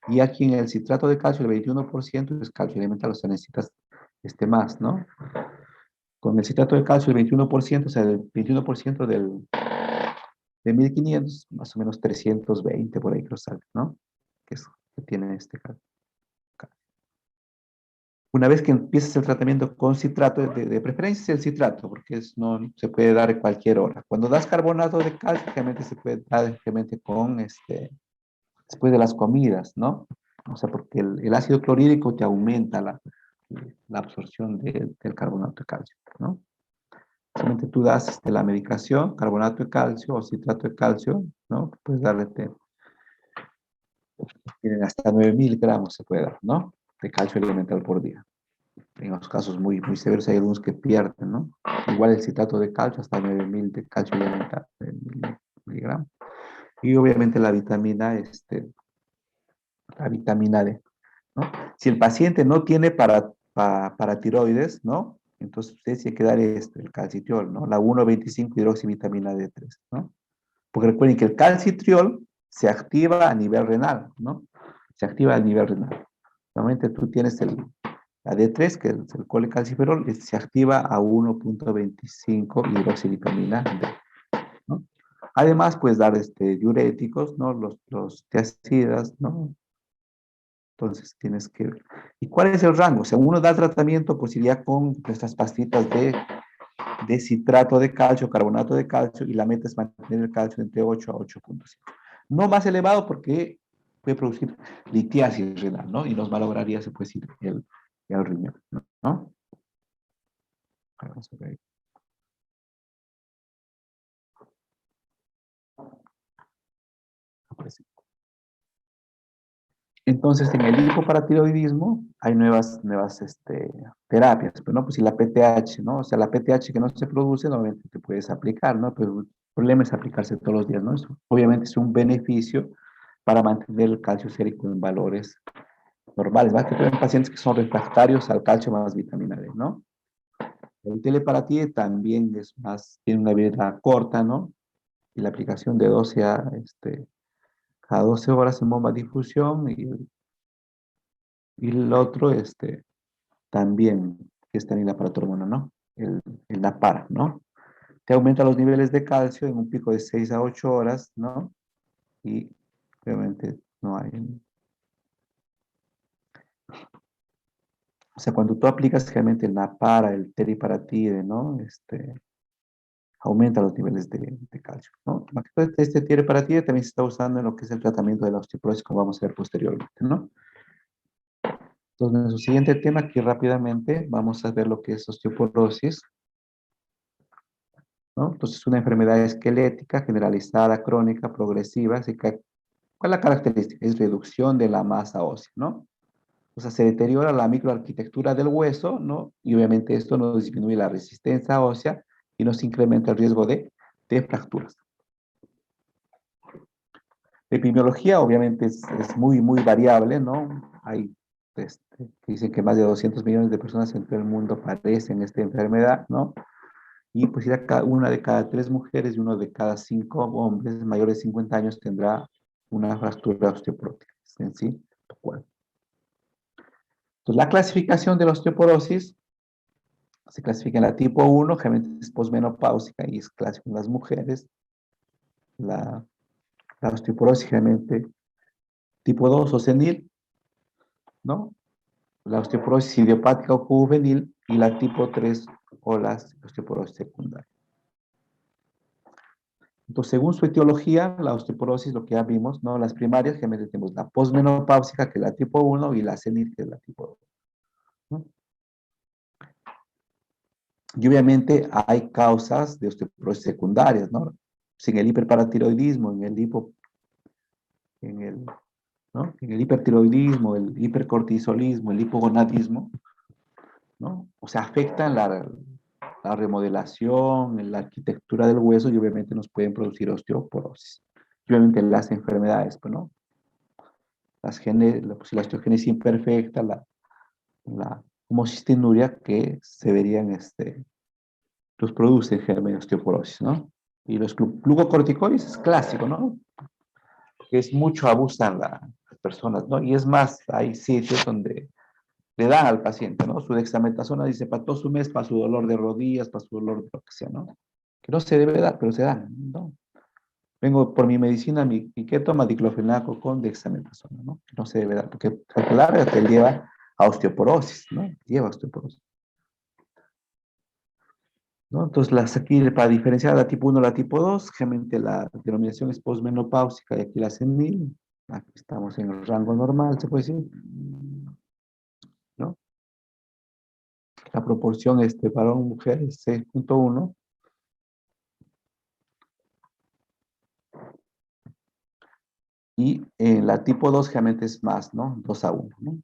Y aquí en el citrato de calcio, el 21% es calcio elemental, o sea, necesitas más, ¿no? Con el citrato de calcio, el 21%, o sea, el 21% de 1500, más o menos 320 por ahí creo sale, ¿no? Que es que tiene este calcio. Una vez que empieces el tratamiento con citrato, de preferencia el citrato, porque no se puede dar a cualquier hora. Cuando das carbonato de calcio, generalmente se puede dar generalmente después de las comidas, ¿no? O sea, porque el ácido clorhídrico te aumenta la absorción del carbonato de calcio, ¿no? Solamente tú das la medicación, carbonato de calcio o citrato de calcio, ¿no? Puedes darle, tienen hasta 9000 gramos se puede dar, ¿no? De calcio elemental por día. En los casos muy, muy severos hay algunos que pierden, ¿no? Igual el citrato de calcio hasta 9000 de calcio elemental, miligramos. Y obviamente la vitamina D, ¿no? Si el paciente no tiene para tiroides, ¿no? Entonces usted tiene que dar el calcitriol, ¿no? La 1,25 hidroxivitamina D3, ¿no? Porque recuerden que el calcitriol se activa a nivel renal, ¿no? Se activa a nivel renal. Normalmente tú tienes la D3, que es el colecalciferol, se activa a 1,25 hidroxivitamina D, ¿no? Además, puedes dar diuréticos, ¿no? Los tiacidas, ¿no? Entonces tienes que... ¿Y cuál es el rango? O sea, uno da tratamiento, pues iría con estas pastitas de citrato de calcio, carbonato de calcio, y la meta es mantener el calcio entre 8 a 8,5. No más elevado porque puede producir litiasis renal, ¿no? Y nos malograría, se puede decir, el riñón, ¿no? Vamos a ver. Entonces, en el hipoparatiroidismo hay nuevas terapias, pero no, pues si la PTH, ¿no? O sea, la PTH que no se produce, normalmente te puedes aplicar, ¿no? Pero el problema es aplicarse todos los días, ¿no? Eso, obviamente es un beneficio para mantener el calcio sérico en valores normales, más que todo en pacientes que son refractarios al calcio más vitamina D, ¿no? El teleparatide también es más, tiene una vida corta, ¿no? Y la aplicación de 12 a 12 horas en bomba de difusión y el otro, también, que es también la paratormona, ¿no? El NAPAR, ¿no? Te aumenta los niveles de calcio en un pico de 6 a 8 horas, ¿no? Y obviamente no hay. O sea, cuando tú aplicas realmente el NAPARA, el teriparatide, ¿no? Aumenta los niveles de calcio, ¿no? Más que todo, teriparatide también se está usando en lo que es el tratamiento de la osteoporosis, como vamos a ver posteriormente, ¿no? Entonces, en su siguiente tema, aquí rápidamente vamos a ver lo que es osteoporosis, ¿no? Entonces, una enfermedad esquelética, generalizada, crónica, progresiva. Así que, ¿cuál es la característica? Es reducción de la masa ósea, ¿no? O sea, se deteriora la microarquitectura del hueso, ¿no? Y obviamente esto nos disminuye la resistencia ósea y nos incrementa el riesgo de fracturas. La epidemiología obviamente es muy, muy variable, ¿no? Hay que dicen que más de 200 millones de personas en todo el mundo padecen esta enfermedad, ¿no? Y pues una de cada 3 mujeres y uno de cada 5 hombres mayores de 50 años tendrá una fractura osteoporótica. En sí, entonces, la clasificación de la osteoporosis se clasifica en la tipo 1, generalmente es posmenopáusica y es clásico en las mujeres. La, la osteoporosis generalmente tipo 2 o senil, ¿no? La osteoporosis idiopática o juvenil y la tipo 3 o la osteoporosis secundaria. Entonces, según su etiología, la osteoporosis, lo que ya vimos, ¿no? Las primarias, generalmente tenemos la posmenopáusica, que es la tipo 1, y la senil, que es la tipo 2, ¿no? Y obviamente hay causas de osteoporosis secundarias, ¿no? Sin el hiperparatiroidismo, en el, ¿no? En el hipertiroidismo, el hipercortisolismo, el hipogonadismo, ¿no? O sea, afectan la remodelación, la arquitectura del hueso y obviamente nos pueden producir osteoporosis. Y obviamente las enfermedades, pues, ¿no? Pues, la osteogénesis imperfecta, la homocistinuria que se verían, los producen germen de osteoporosis, ¿no? Y los glucocorticoides es clásico, ¿no? Porque es mucho abusan las personas, ¿no? Y es más, hay sitios donde le dan al paciente, ¿no? Su dexametasona dice para todo su mes, para su dolor de rodillas, para su dolor de lo que sea, ¿no? Que no se debe dar, pero se dan, ¿no? Vengo por mi medicina, ¿y qué toma? Diclofenaco con dexametasona, ¿no? Que no se debe dar, porque a la larga te lleva a osteoporosis, ¿no? Lleva a osteoporosis, ¿no? Entonces, aquí, para diferenciar la tipo 1 de la tipo 2, generalmente la denominación es posmenopáusica y aquí la senil. Aquí estamos en el rango normal, se puede decir, ¿no? La proporción varón-mujer es 6.1. Y la tipo 2 generalmente es más, ¿no? 2:1, ¿no?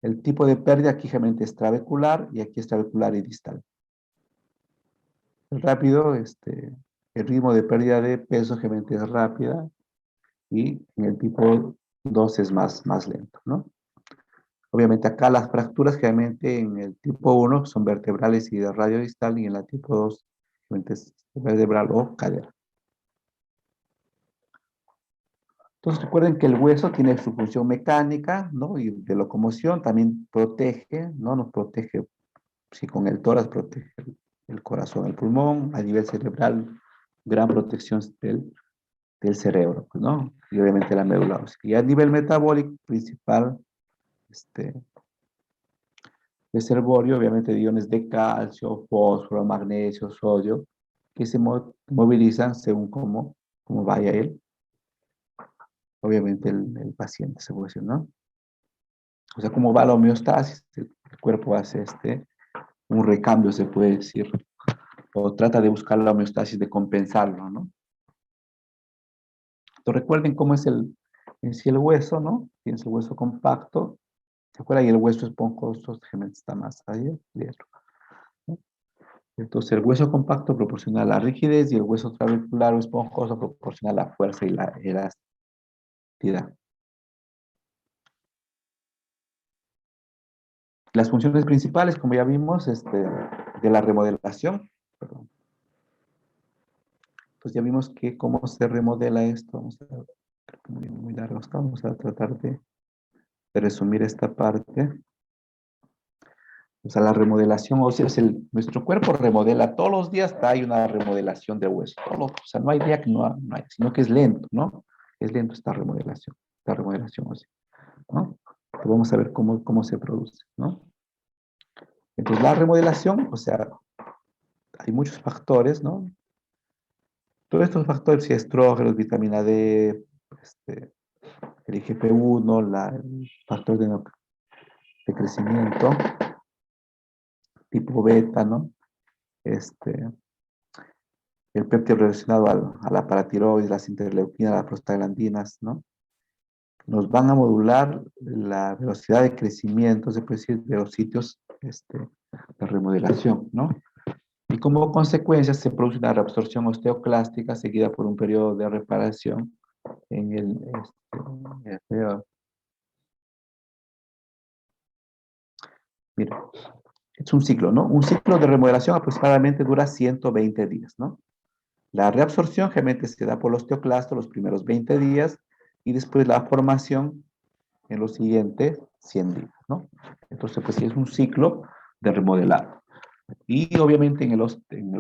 El tipo de pérdida aquí generalmente es trabecular y aquí es trabecular y distal. El rápido, el ritmo de pérdida de peso generalmente es rápida y en el tipo 2 es más lento, ¿no? Obviamente acá las fracturas generalmente en el tipo 1 son vertebrales y de radio distal y en la tipo 2 generalmente es vertebral o cadera. Entonces recuerden que el hueso tiene su función mecánica, ¿no? Y de locomoción, también protege, ¿no? Nos protege, si con el tórax protege el corazón, el pulmón, a nivel cerebral, gran protección del cerebro, pues, ¿no? Y obviamente la médula ósea. Y a nivel metabólico, principal, este, es herborio, obviamente iones de calcio, fósforo, magnesio, sodio, que se movilizan según cómo vaya él, obviamente el paciente, se puede decir, ¿no? O sea, cómo va la homeostasis, el cuerpo hace un recambio, se puede decir, o trata de buscar la homeostasis, de compensarlo, ¿no? Entonces recuerden cómo es en sí el hueso, ¿no? Tienes el hueso compacto, ¿se acuerdan? Y el hueso esponjoso generalmente está más allá, ¿no? Entonces el hueso compacto proporciona la rigidez y el hueso trabecular o esponjoso proporciona la fuerza y la elasticidad. Las funciones principales, como ya vimos, de la remodelación, perdón. Pues ya vimos que cómo se remodela esto. Vamos a, creo que muy largo está. Vamos a tratar de resumir esta parte. O sea, la remodelación, o sea, nuestro cuerpo remodela todos los días, hay una remodelación de hueso. O sea, no hay día que no hay, sino que es lento, ¿no? Es lento esta remodelación, o sea, ¿no? Pues vamos a ver cómo se produce, ¿no? Entonces, la remodelación, o sea, hay muchos factores, ¿no? Todos estos factores, si estrógenos, vitamina D, el IGF-1, el factor de crecimiento, tipo beta, ¿no? Este, el péptido relacionado a la paratiroides, las interleuquinas, las prostaglandinas, ¿no? Nos van a modular la velocidad de crecimiento, se puede decir, de los sitios de remodelación, ¿no? Y como consecuencia se produce una reabsorción osteoclástica seguida por un periodo de reparación en el periodo. Mira, es un ciclo, ¿no? Un ciclo de remodelación aproximadamente dura 120 días, ¿no? La reabsorción generalmente se da por los osteoclastos los primeros 20 días y después la formación en los siguientes 100 días, ¿no? Entonces, pues sí es un ciclo de remodelado. Y obviamente en el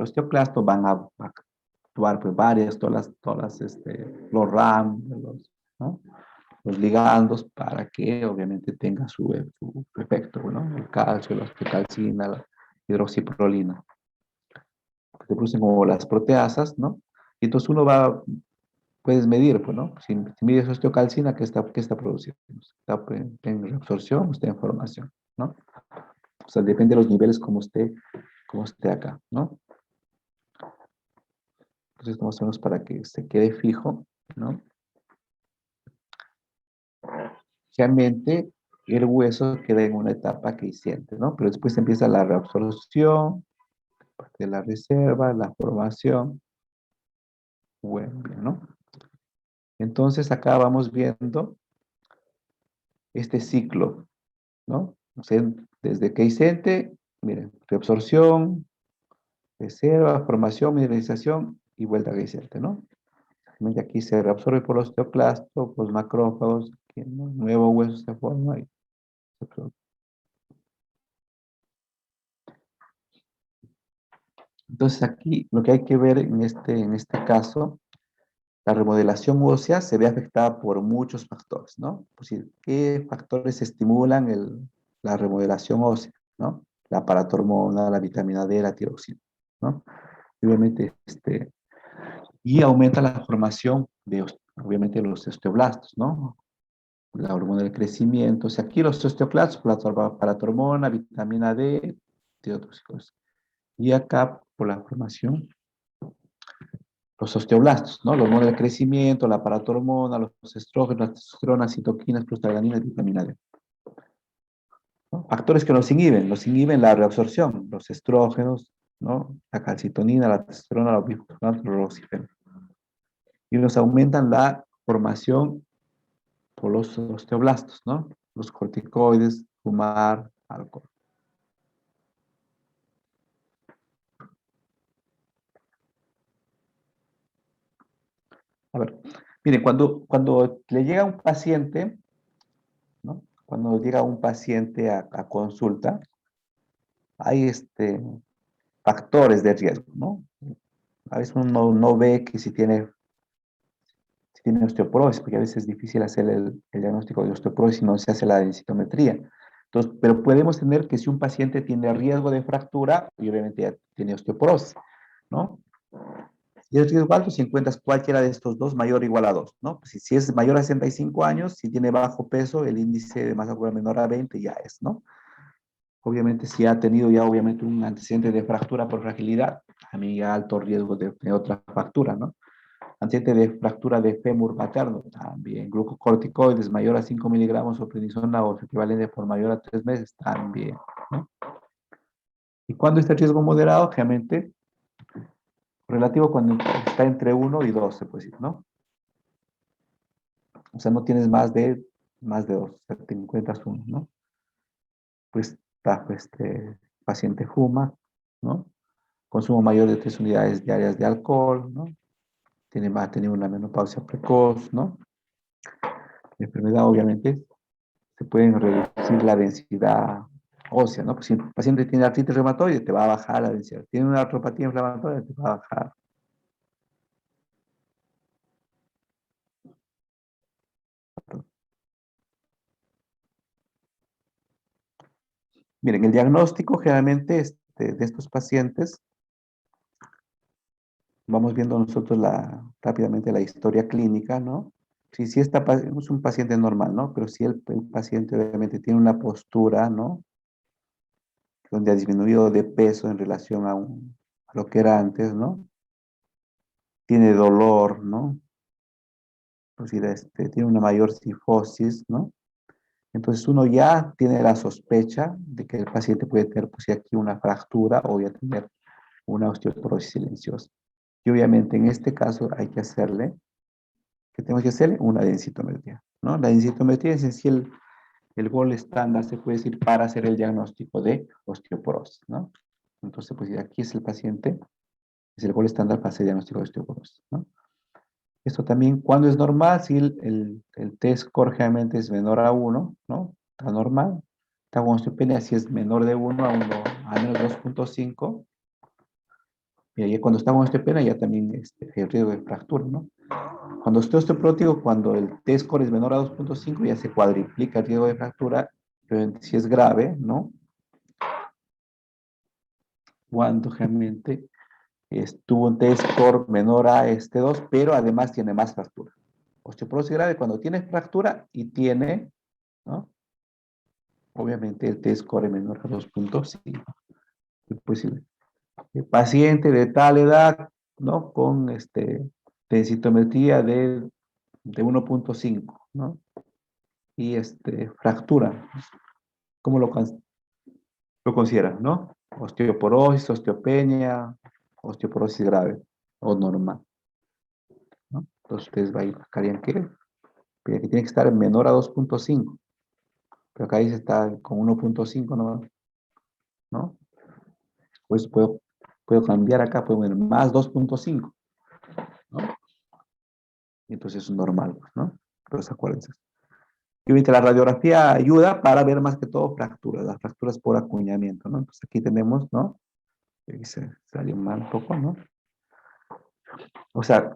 osteoclasto van a actuar pues varias, los RAM, ¿no? Los ligandos para que obviamente tenga su efecto, ¿no? El calcio, la osteocalcina, la hidroxiprolina, que se producen como las proteasas, ¿no? Y entonces puedes medir, pues, ¿no? Si mides osteocalcina, ¿qué está produciendo? ¿Está en reabsorción o está en formación, ¿no? O sea, depende de los niveles como esté acá, ¿no? Entonces, más o menos para que se quede fijo, ¿no? Realmente el hueso queda en una etapa creciente, ¿no? Pero después empieza la reabsorción, parte de la reserva, la formación, bueno, bien, ¿no? Entonces acá vamos viendo este ciclo, ¿no? O sea, desde creciente, miren, reabsorción, reserva, formación, mineralización y vuelta creciente, ¿no? Realmente aquí se reabsorbe por los osteoclastos, por los macrófagos, aquí, ¿no? Nuevo hueso se forma y se produce. Entonces aquí lo que hay que ver en este caso, la remodelación ósea se ve afectada por muchos factores, ¿no? Pues, ¿qué factores estimulan la remodelación ósea, ¿no? La paratormona, la vitamina D, la tiroxina, ¿no? Y obviamente, y aumenta la formación obviamente, los osteoblastos, ¿no? La hormona del crecimiento. O sea, aquí los osteoclastos, paratormona, vitamina D, y otras cosas. Y acá, por la formación, los osteoblastos, ¿no? La hormona del crecimiento, la paratormona, los estrógenos, la testosterona, citoquinas, prostaglandinas, vitamina D, ¿no? Factores que los inhiben la reabsorción, los estrógenos, ¿no? La calcitonina, la testosterona, la bifosfato, los roxifeno. Y nos aumentan la formación por los osteoblastos, ¿no? Los corticoides, fumar, alcohol. A ver, miren, cuando le llega un paciente, ¿no? Cuando llega un paciente a consulta, hay factores de riesgo, ¿no? A veces uno no ve que si tiene osteoporosis, porque a veces es difícil hacer el diagnóstico de osteoporosis si no se hace la densitometría. Entonces, pero podemos tener que si un paciente tiene riesgo de fractura, y obviamente ya tiene osteoporosis, ¿no? Y el riesgo alto si encuentras cualquiera de estos dos mayor o igual a 2, ¿no? Si es mayor a 65 años, si tiene bajo peso, el índice de masa corporal menor a 20 ya es, ¿no? Obviamente, si ha tenido ya obviamente un antecedente de fractura por fragilidad, también ya alto riesgo de otra fractura, ¿no? Antecedente de fractura de fémur materno, también. Glucocorticoides mayor a 5 miligramos o prednisona o su equivalente por mayor a 3 meses, también, ¿no? ¿Y cuándo está el riesgo moderado? Realmente relativo cuando está entre 1 y 2, se puede decir, ¿no? O sea, no tienes más de 2, o sea, te encuentras uno, ¿no? Pues paciente fuma, ¿no? Consumo mayor de 3 unidades diarias de alcohol, ¿no? Va a tener una menopausia precoz, ¿no? La enfermedad, obviamente, se puede reducir la densidad ósea, ¿no? Pues si el paciente tiene artritis reumatoide, te va a bajar la densidad. Tiene una artropatía inflamatoria, te va a bajar. Miren, el diagnóstico generalmente de estos pacientes, vamos viendo nosotros rápidamente la historia clínica, ¿no? Si es un paciente normal, ¿no? Pero si el paciente obviamente tiene una postura, ¿no? Donde ha disminuido de peso en relación a lo que era antes, ¿no? Tiene dolor, ¿no? Pues tiene una mayor cifosis, ¿no? Entonces uno ya tiene la sospecha de que el paciente puede tener, pues, aquí una fractura o ya tener una osteoporosis silenciosa. Y obviamente en este caso hay que hacerle, ¿qué tenemos que hacerle? Una densitometría, ¿no? La densitometría es en sí el gol estándar, se puede decir, para hacer el diagnóstico de osteoporosis, ¿no? Entonces, pues aquí es el paciente, es el gol estándar para hacer el diagnóstico de osteoporosis, ¿no? Esto también, cuando es normal, si el test score generalmente es menor a 1, ¿no? Está normal. Está con osteopenia, si es menor de 1 a menos 2.5. Y ahí cuando está con osteopenia ya también hay riesgo de fractura, ¿no? Cuando esté osteoporótico, cuando el test score es menor a 2.5, ya se cuadriplica el riesgo de fractura, pero si es grave, ¿no? Cuando realmente tuvo un T-score menor a este 2, pero además tiene más fractura. Osteoporosis grave cuando tiene fractura y tiene, ¿no? Obviamente el T-score menor a 2.5. Pues, el paciente de tal edad, ¿no? Con densitometría de 1.5, ¿no? Y fractura, ¿cómo lo consideran, no? Osteoporosis, osteopenia, osteoporosis grave o normal, ¿no? Entonces ustedes marcarían que tiene que estar menor a 2.5, pero acá dice está con 1.5, ¿no? Pues puedo cambiar acá, puedo poner más 2.5, ¿no? Y entonces es normal, ¿no? Entonces acuérdense. Y ahorita la radiografía ayuda para ver más que todo fracturas, las fracturas por acuñamiento, ¿no? Entonces aquí tenemos, ¿no? Aquí se salió mal un poco, ¿no? O sea,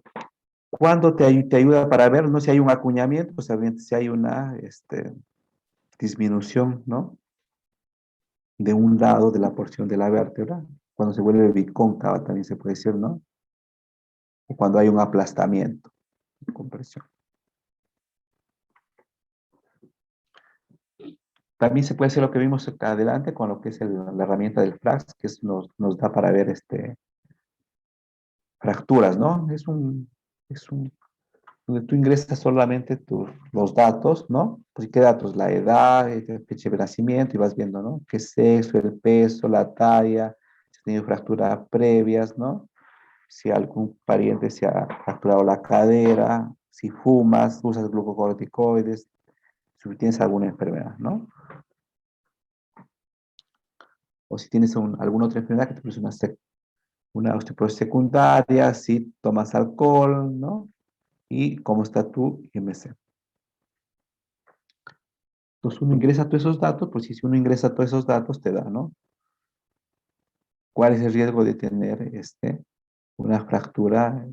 ¿cuándo te ayuda para ver, no? Si hay un acuñamiento, o sea, bien, si hay una disminución, ¿no? De un lado de la porción de la vértebra, cuando se vuelve bicóncava también se puede decir, ¿no? O cuando hay un aplastamiento, compresión. También se puede hacer lo que vimos acá adelante con lo que es la herramienta del FRAX, que nos da para ver fracturas, ¿no? Es un, donde tú ingresas solamente los datos, ¿no? Pues, ¿qué datos? La edad, fecha de nacimiento, y vas viendo, ¿no? ¿Qué sexo, el peso, la talla, si has tenido fracturas previas, ¿no? Si algún pariente se ha fracturado la cadera, si fumas, usas glucocorticoides, si tienes alguna enfermedad, ¿no? O si tienes alguna otra enfermedad que te produce una osteoporosis secundaria, si tomas alcohol, ¿no? Y cómo está tu IMC. Entonces uno ingresa todos esos datos, pues si uno ingresa todos esos datos te da, ¿no? ¿Cuál es el riesgo de tener una fractura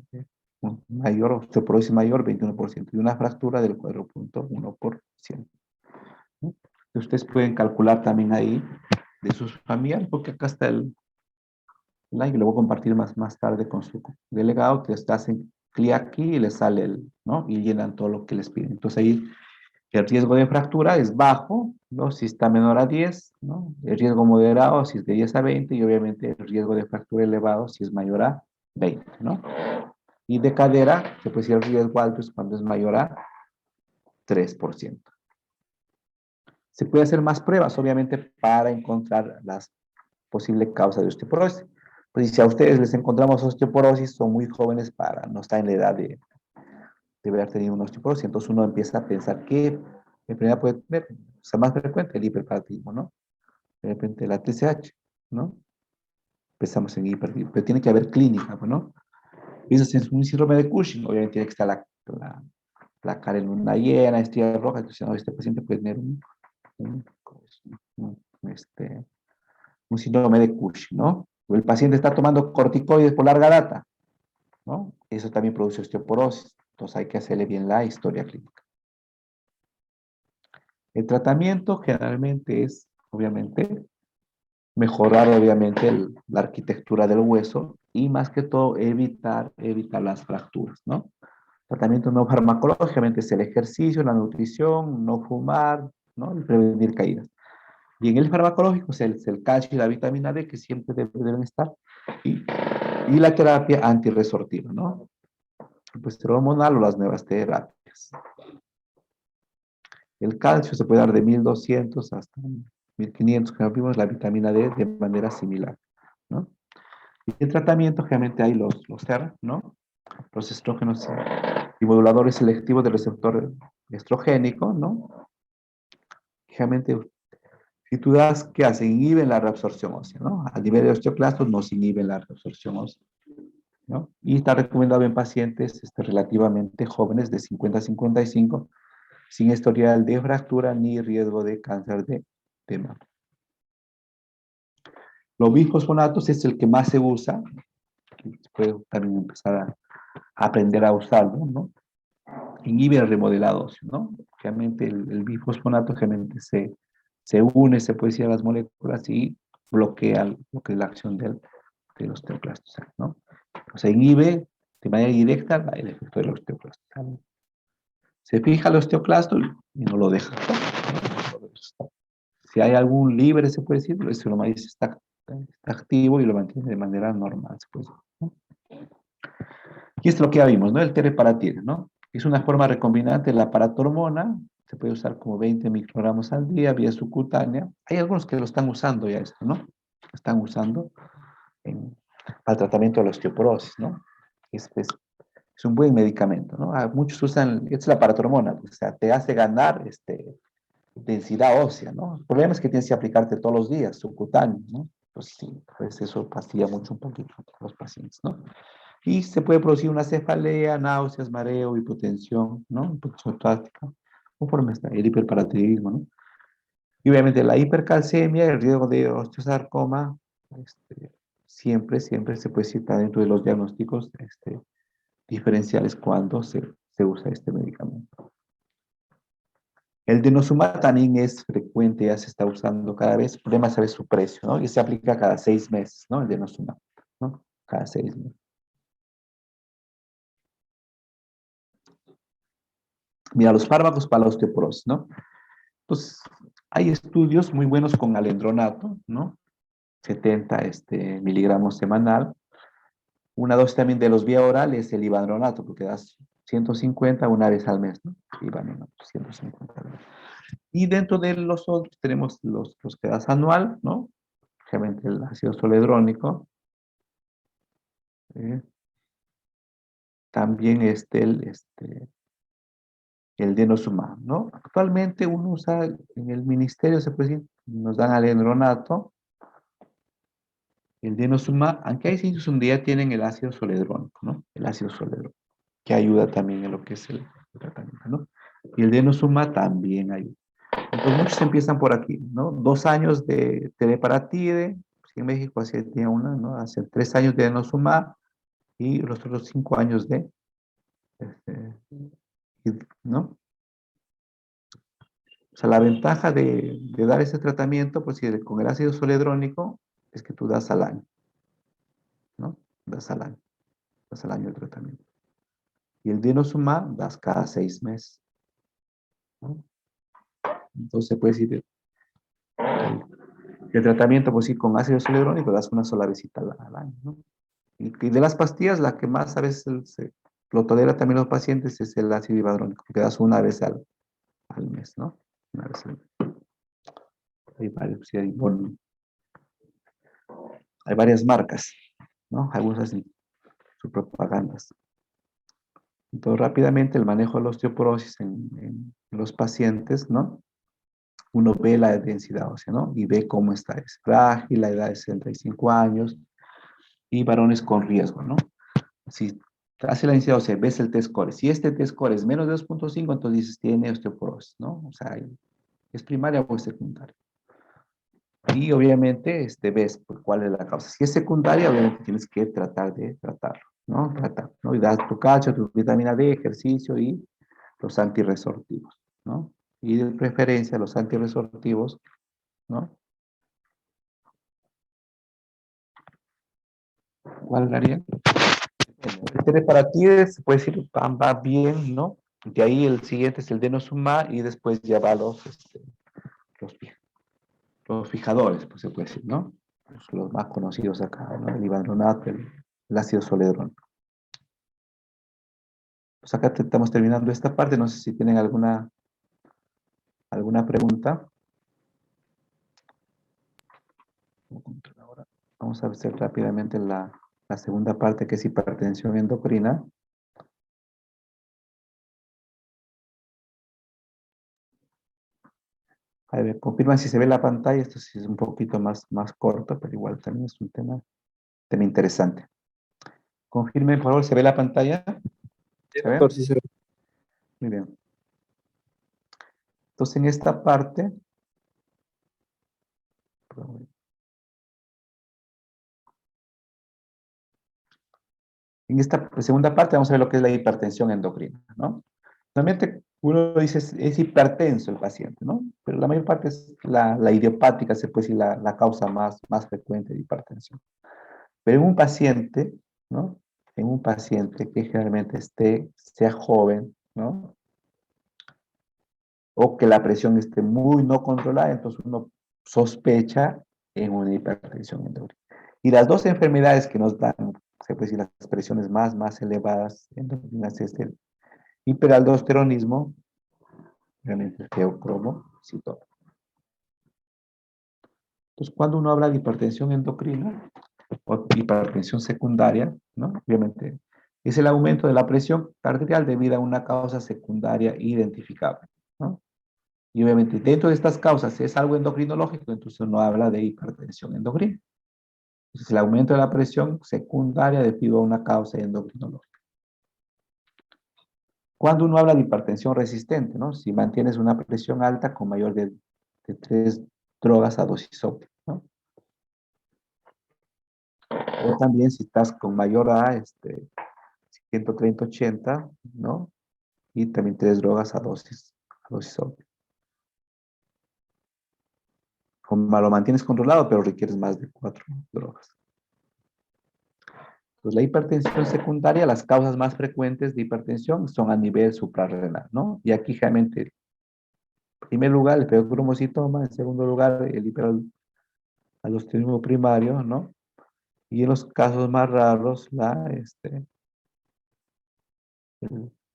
mayor, osteoporosis mayor, 21%, y una fractura del 4.1%? ¿No? Ustedes pueden calcular también ahí de sus familiares, porque acá está el like, lo voy a compartir más tarde con su delegado, que hacen clic aquí y les sale ¿no? Y llenan todo lo que les piden. Entonces ahí el riesgo de fractura es bajo, ¿no? Si está menor a 10, ¿no? El riesgo moderado si es de 10 a 20 y obviamente el riesgo de fractura elevado si es mayor a 20, ¿no? Y de cadera, se puede decir el riesgo alto es cuando es mayor a 3%. Se puede hacer más pruebas, obviamente, para encontrar las posibles causas de osteoporosis. Pues si a ustedes les encontramos osteoporosis, son muy jóvenes para no estar en la edad de haber tenido una osteoporosis. Entonces uno empieza a pensar qué enfermedad puede tener. O sea, más frecuente el hiperparatismo, ¿no? De repente la TSH, ¿no? Empezamos en hiperparatismo, pero tiene que haber clínica, ¿no? Piensas en un síndrome de Cushing, obviamente tiene que estar la cara en una llena, estrella roja, entonces no, este paciente puede tener un, un, un síndrome de Cushing, ¿no? O el paciente está tomando corticoides por larga data, ¿no? Eso también produce osteoporosis, entonces hay que hacerle bien la historia clínica. El tratamiento generalmente es, obviamente, mejorar, obviamente, la arquitectura del hueso y más que todo evitar las fracturas, ¿no? Tratamiento no farmacológicamente es el ejercicio, la nutrición, no fumar, ¿no? Y prevenir caídas. Y en el farmacológico es el calcio y la vitamina D que siempre deben estar. Y, y la terapia antirresortiva, ¿no? Pues hormonal o las nuevas terapias. El calcio se puede dar de 1200 hasta 1500, que vimos la vitamina D de manera similar, ¿no? Y el tratamiento, generalmente hay los SER, ¿no? Los estrógenos y moduladores selectivos del receptor estrogénico, ¿no? Generalmente, si tú das, ¿qué hacen? Inhiben la reabsorción ósea, ¿no? Al nivel de osteoclastos nos inhiben la reabsorción ósea, ¿no? Y está recomendado en pacientes relativamente jóvenes de 50 a 55, sin historial de fractura ni riesgo de cáncer de mama. Los bifosfonatos es el que más se usa, puede también empezar a aprender a usarlo, ¿no? Inhibe el remodelado óseo, ¿no? Realmente el bifosfonato realmente se une, se puede decir, a las moléculas y bloquea lo que es la acción del osteoclasto, ¿no? O sea, inhibe de manera directa el efecto del osteoclasto. Se fija el osteoclasto y no lo deja. Si hay algún libre, se puede decir, el maíz está activo y lo mantiene de manera normal, se puede decir, ¿no? Y esto es lo que ya vimos, ¿no? El teriparatide, ¿no? Es una forma recombinante de la paratormona, se puede usar como 20 microgramos al día vía subcutánea. Hay algunos que lo están usando ya esto, ¿no? Lo están usando para el tratamiento de la osteoporosis, ¿no? Es un buen medicamento, ¿no? Muchos usan, es la paratormona, o sea, te hace ganar densidad ósea, ¿no? El problema es que tienes que aplicarte todos los días, subcutáneo, ¿no? Pues sí, pues eso pastilla mucho un poquito a los pacientes, ¿no? Y se puede producir una cefalea, náuseas, mareo, hipotensión, ¿no? Hipotensión torácica, conforme está el hiperparatiroidismo, ¿no? Y obviamente la hipercalcemia, el riesgo de osteosarcoma, siempre se puede citar dentro de los diagnósticos diferenciales cuando se usa este medicamento. El denosumab también es frecuente, ya se está usando cada vez. El problema es saber su precio, ¿no? Y se aplica cada 6 meses, ¿no? El denosumab, ¿no? Cada 6 meses. Mira, los fármacos para la osteoporosis, ¿no? Pues hay estudios muy buenos con alendronato, ¿no? 70 miligramos semanal. Una dosis también de los vía oral es el ivandronato, porque das 150 una vez al mes, ¿no? Ivandronato, 150 al mes. Y dentro de los otros tenemos los que das anual, ¿no? Obviamente el ácido soledrónico. ¿Eh? También el denosumab, ¿no? Actualmente uno usa, en el ministerio se puede decir, nos dan alendronato, el denosumab, aunque hay sitios donde ya tienen el ácido soledrónico, ¿no? El ácido soledrónico, que ayuda también en lo que es el tratamiento, ¿no? Y el denosumab también ayuda. Entonces muchos empiezan por aquí, ¿no? 2 años de teriparatide, pues en México así tenía una, ¿no? Hace 3 años de denosumab y los otros 5 años este, ¿no? O sea, la ventaja de dar ese tratamiento, pues con el ácido soledrónico, es que tú das al año, ¿no? Das al año el tratamiento. Y el denosumab das cada 6 meses, ¿no? Entonces, puedes ir el tratamiento, pues sí, con ácido soledrónico das una sola visita al año, ¿no? Y de las pastillas, la que más a veces lo tolera también los pacientes es el ácido hivadrónico, que das una vez al mes, ¿no? Una vez al mes. Hay varios, sí, bueno, hay varias marcas, ¿no? Algunos hacen sus propagandas. Entonces, rápidamente, el manejo de la osteoporosis en los pacientes, ¿no? Uno ve la densidad ósea, ¿no? Y ve cómo está. Es frágil, la edad de 65 años y varones con riesgo, ¿no? Si hace la densidad ósea, ves el T-score. Si este T-score es menos de 2.5, entonces dices, tiene osteoporosis, ¿no? O sea, es primaria o es secundaria. Y obviamente ves pues, cuál es la causa. Si es secundaria, obviamente tienes que tratar de tratarlo, ¿no? Tratar, ¿no? Y das tu calcio, tu vitamina D, ejercicio y los antirresortivos, ¿no? Y de preferencia los antirresortivos, ¿no? ¿Cuál daría? Para ti se puede decir, va bien, ¿no? De ahí el siguiente es el denosumab y después ya va los, los fijadores, pues se puede decir, ¿no? Los más conocidos acá, ¿no? El ivandronato, el ácido soledrónico. Pues acá estamos terminando esta parte, no sé si tienen alguna pregunta. Vamos a hacer rápidamente la segunda parte, que es hipertensión endocrina. A ver, confirma si se ve la pantalla. Esto sí es un poquito más corto, pero igual también es un tema interesante. Confirme, por favor, ¿se ve la pantalla? Sí, ¿Se ve? doctor, sí se ve. Muy bien. Entonces, en esta parte, en esta segunda parte vamos a ver lo que es la hipertensión endocrina, ¿no? Normalmente uno dice es hipertenso el paciente, ¿no? Pero la mayor parte es la idiopática, se puede decir, la causa más frecuente de hipertensión. Pero en un paciente, ¿no? En un paciente que generalmente sea joven, ¿no? O que la presión esté muy no controlada, entonces uno sospecha en una hipertensión endocrina. Y las dos enfermedades que nos dan, se puede decir, las presiones más elevadas endocrinas es el hiperaldosteronismo, realmente el feocromocitoma. Entonces, cuando uno habla de hipertensión endocrina o hipertensión secundaria, ¿no? Obviamente, es el aumento de la presión arterial debido a una causa secundaria identificable, ¿no? Y obviamente, dentro de estas causas, si es algo endocrinológico, entonces uno habla de hipertensión endocrina. Entonces, el aumento de la presión secundaria debido a una causa endocrinológica. Cuando uno habla de hipertensión resistente, ¿no? Si mantienes una presión alta con mayor de 3 drogas a dosis óptima, ¿no? O también si estás con mayor a 130-80, ¿no? Y también 3 drogas a dosis óptima. Como lo mantienes controlado, pero requieres más de 4 drogas. Pues la hipertensión secundaria, las causas más frecuentes de hipertensión son a nivel suprarrenal, ¿no? Y aquí realmente, en primer lugar, el feocromocitoma, en segundo lugar, el hiperaldosteronismo primario, ¿no? Y en los casos más raros,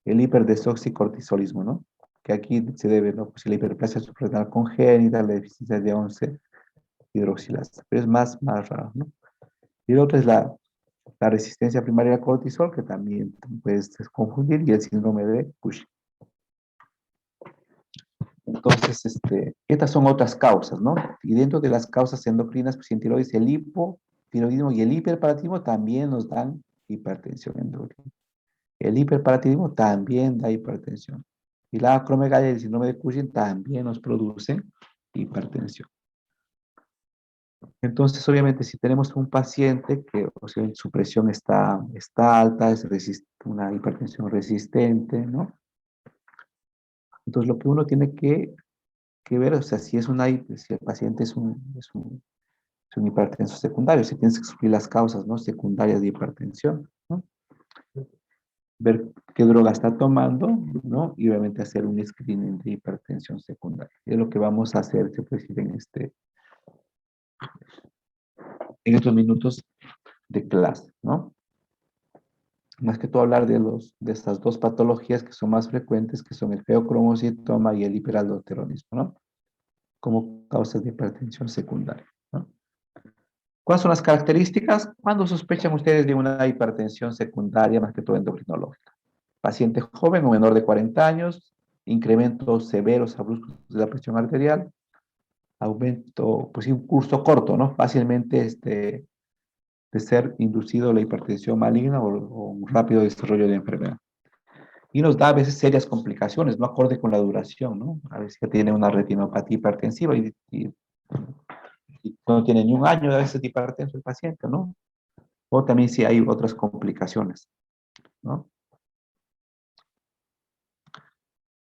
el hiperdesoxicortisolismo, ¿no? Que aquí se debe, ¿no? Pues la hiperplasia suprarrenal congénita, la deficiencia de 11 hidroxilasa, pero es más raro, ¿no? Y el otro es la resistencia primaria al cortisol, que también puedes confundir, y el síndrome de Cushing. Entonces, estas son otras causas, ¿no? Y dentro de las causas endocrinas, pues en tiroides, el hipotiroidismo y el hiperparativismo también nos dan hipertensión endocrina. El hiperparativismo también da hipertensión. Y la acromegalia y el síndrome de Cushing también nos producen hipertensión. Entonces, obviamente, si tenemos un paciente que, o sea, su presión está alta, es una hipertensión resistente, ¿no? Entonces, lo que uno tiene que ver, o sea, si el paciente es un hipertenso secundario, si tienes que excluir las causas, ¿no? Secundarias de hipertensión, ¿no? Ver qué droga está tomando, ¿no? Y obviamente hacer un screening de hipertensión secundaria. Es lo que vamos a hacer, se puede decir, en estos minutos de clase, ¿no? Más que todo hablar de estas dos patologías que son más frecuentes, que son el feocromocitoma y el hiperaldosteronismo, ¿no? Como causas de hipertensión secundaria, ¿no? ¿Cuáles son las características? ¿Cuándo sospechan ustedes de una hipertensión secundaria, más que todo endocrinológica? Paciente joven o menor de 40 años, incrementos severos a bruscos de la presión arterial, aumento, pues sí, un curso corto, ¿no? Fácilmente de ser inducido la hipertensión maligna o un rápido desarrollo de enfermedad. Y nos da a veces serias complicaciones, no acorde con la duración, ¿no? A veces ya tiene una retinopatía hipertensiva y no tiene ni un año de a veces de hipertenso el paciente, ¿no? O también si hay otras complicaciones, ¿no?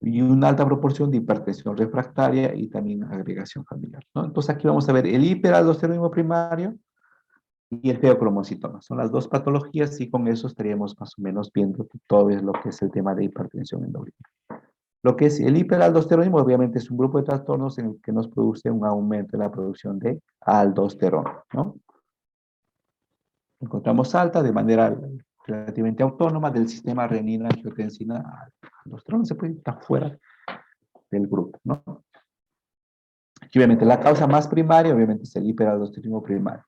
Y una alta proporción de hipertensión refractaria y también agregación familiar, ¿no? Entonces aquí vamos a ver el hiperaldosteronismo primario y el feocromocitoma. Son las dos patologías y con eso estaríamos más o menos viendo todo lo que es el tema de hipertensión endocrina. Lo que es el hiperaldosteronismo, obviamente, es un grupo de trastornos en el que nos produce un aumento en la producción de aldosterona, ¿no? Encontramos alta de manera relativamente autónoma del sistema renina-angiotensina-aldosterona, se puede estar fuera del grupo, ¿no? Y obviamente la causa más primaria, obviamente, es el hiperaldosteronismo primario,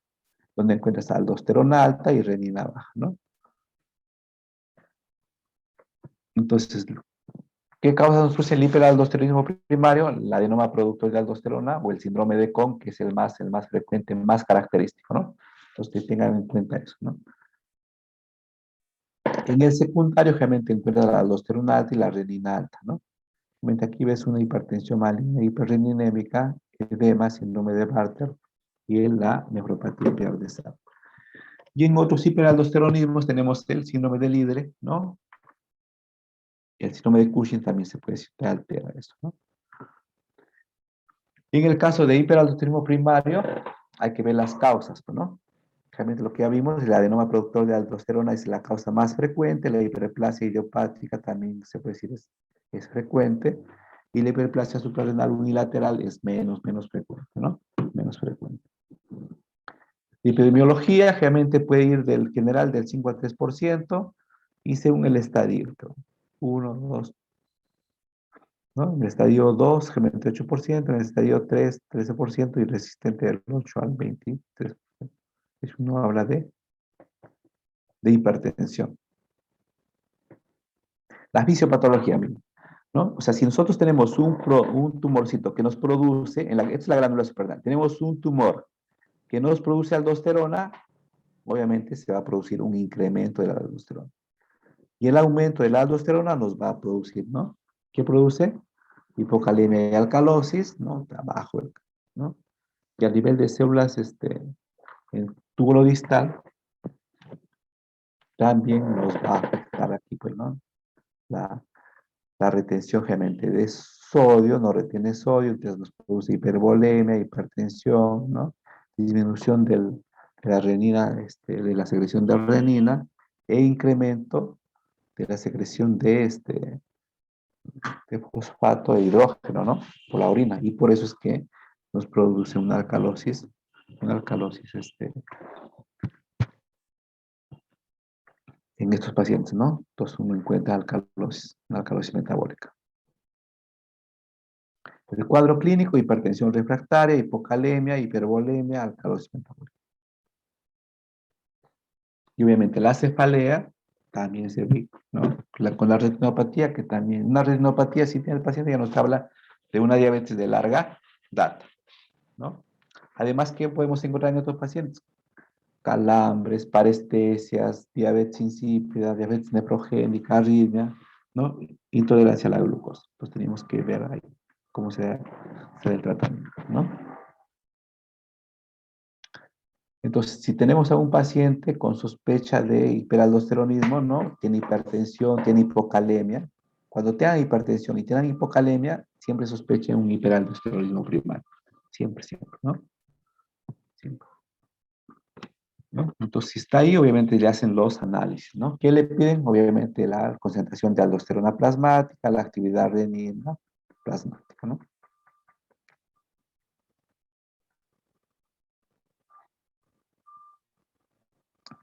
donde encuentras aldosterona alta y renina baja, ¿no? Entonces, ¿qué causa nos produce el hiperaldosteronismo primario? La adenoma productor de aldosterona o el síndrome de Cohn, que es el más frecuente, más característico, ¿no? Entonces, tengan en cuenta eso, ¿no? En el secundario, generalmente encuentras la aldosterona alta y la renina alta, ¿no? Realmente aquí ves una hipertensión maligna, hiperreninémica, edema, síndrome de Bartter y la nefropatía de Sap. Y en otros hiperaldosteronismos tenemos el síndrome de Liddle, ¿no? El síndrome de Cushing también se puede decir que altera eso, ¿no? Y en el caso de hiperaldosteronismo primario, hay que ver las causas, ¿no? realmente lo que ya vimos, el adenoma productor de aldosterona es la causa más frecuente, la hiperplasia idiopática también se puede decir es frecuente, y la hiperplasia suprarrenal unilateral es menos frecuente, ¿no? Menos frecuente. La epidemiología realmente puede ir del general del 5 al 3%, y según el estadio, 1, 2, ¿no? En el estadio 2, realmente 8%, en el estadio 3, 13%, y resistente del 8 al 23%. Eso no habla de hipertensión. La fisiopatología, ¿no? O sea, si nosotros tenemos un tumorcito que nos produce, esta es la glándula suprarrenal, tenemos un tumor que nos produce aldosterona, obviamente se va a producir un incremento de la aldosterona. Y el aumento de la aldosterona nos va a producir, ¿no? ¿Qué produce? Hipocalemia y alcalosis, ¿no? Abajo, ¿no? Y a nivel de células, en túbulo distal, también nos va a afectar aquí, pues, ¿no? La retención realmente de sodio, no retiene sodio, entonces nos produce hipervolemia, hipertensión, ¿no? Disminución de la renina, de la secreción de renina, e incremento de la secreción de fosfato de hidrógeno, ¿no? Por la orina, y por eso es que nos produce una alcalosis, en estos pacientes, ¿no? Entonces uno encuentra alcalosis, una alcalosis metabólica. El cuadro clínico: hipertensión refractaria, hipocalemia, hipervolemia, alcalosis metabólica. Y obviamente la cefalea también se ve, ¿no? Con la retinopatía, que también, una retinopatía, si tiene el paciente, ya nos habla de una diabetes de larga data, ¿no? Además, ¿qué podemos encontrar en otros pacientes? Calambres, parestesias, diabetes insípida, diabetes nefrogénica, arritmia, ¿no? Intolerancia a la glucosa. Pues tenemos que ver ahí cómo se da el tratamiento, ¿no? Entonces, si tenemos a un paciente con sospecha de hiperaldosteronismo, ¿no? Tiene hipertensión, tiene hipocalemia. Cuando tengan hipertensión y tengan hipocalemia, siempre sospechen un hiperaldosteronismo primario. Siempre, siempre, ¿no? Siempre, ¿no? Entonces, si está ahí, obviamente le hacen los análisis, ¿no? ¿Qué le piden? Obviamente la concentración de aldosterona plasmática, la actividad renina plasmática, ¿no?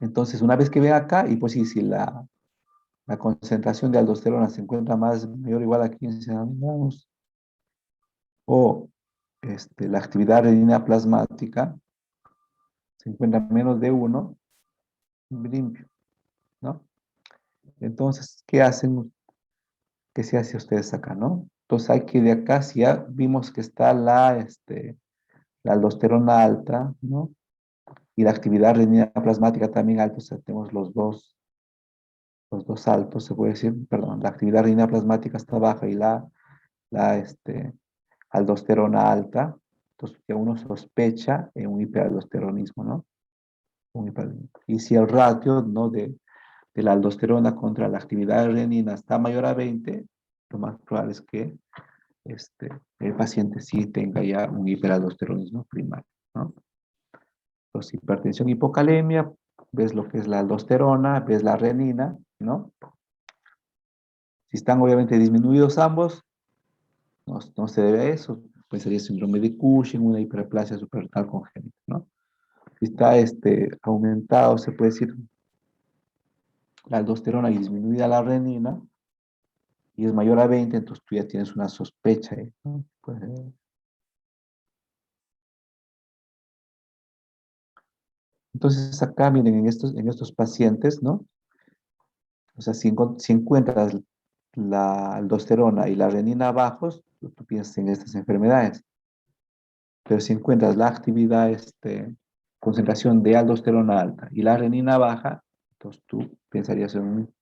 Entonces, una vez que ve acá, y pues sí, si la concentración de aldosterona se encuentra mayor o igual a 15 nanogramos, o la actividad renina plasmática se encuentra menos de 1, limpio, ¿no? Entonces, ¿qué hacen? ¿Qué se hace ustedes acá, no? Entonces hay que de acá, si ya vimos que está la aldosterona alta, ¿no? Y la actividad renina plasmática también alta, o sea, tenemos los dos altos, se puede decir, perdón, la actividad renina plasmática está baja y la aldosterona alta, entonces que uno sospecha en un hiperaldosteronismo, ¿no? Y si el ratio, ¿no? de la aldosterona contra la actividad de renina está mayor a 20, lo más probable es que el paciente sí tenga ya un hiperaldosteronismo primario, ¿no? Entonces, hipertensión, hipocalemia, ves lo que es la aldosterona, ves la renina, ¿no? Si están obviamente disminuidos ambos, no se debe a eso. Puede ser síndrome de Cushing, una hiperplasia suprarrenal congénita, ¿no? Si está aumentado, se puede decir la aldosterona y disminuida la renina, y es mayor a 20, entonces tú ya tienes una sospecha, ¿no? Pues, entonces acá, miren, en estos pacientes, ¿no? O sea, si encuentras la aldosterona y la renina bajos, tú piensas en estas enfermedades. Pero si encuentras la actividad, concentración de aldosterona alta y la renina baja, entonces tú pensarías en un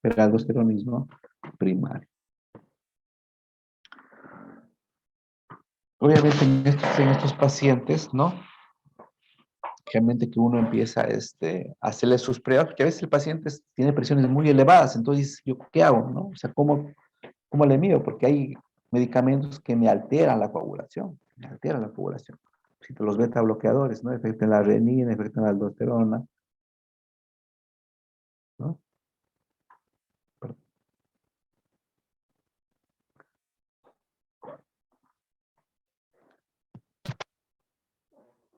hiperaldosteronismo primario. Obviamente en estos pacientes, ¿no? Realmente que uno empieza a hacerle sus pruebas, porque a veces el paciente tiene presiones muy elevadas, entonces yo, ¿qué hago, no? O sea, ¿cómo le mido? Porque hay medicamentos que me alteran la coagulación, los beta bloqueadores, ¿no? Afectan la renina, afectan la aldosterona, ¿no?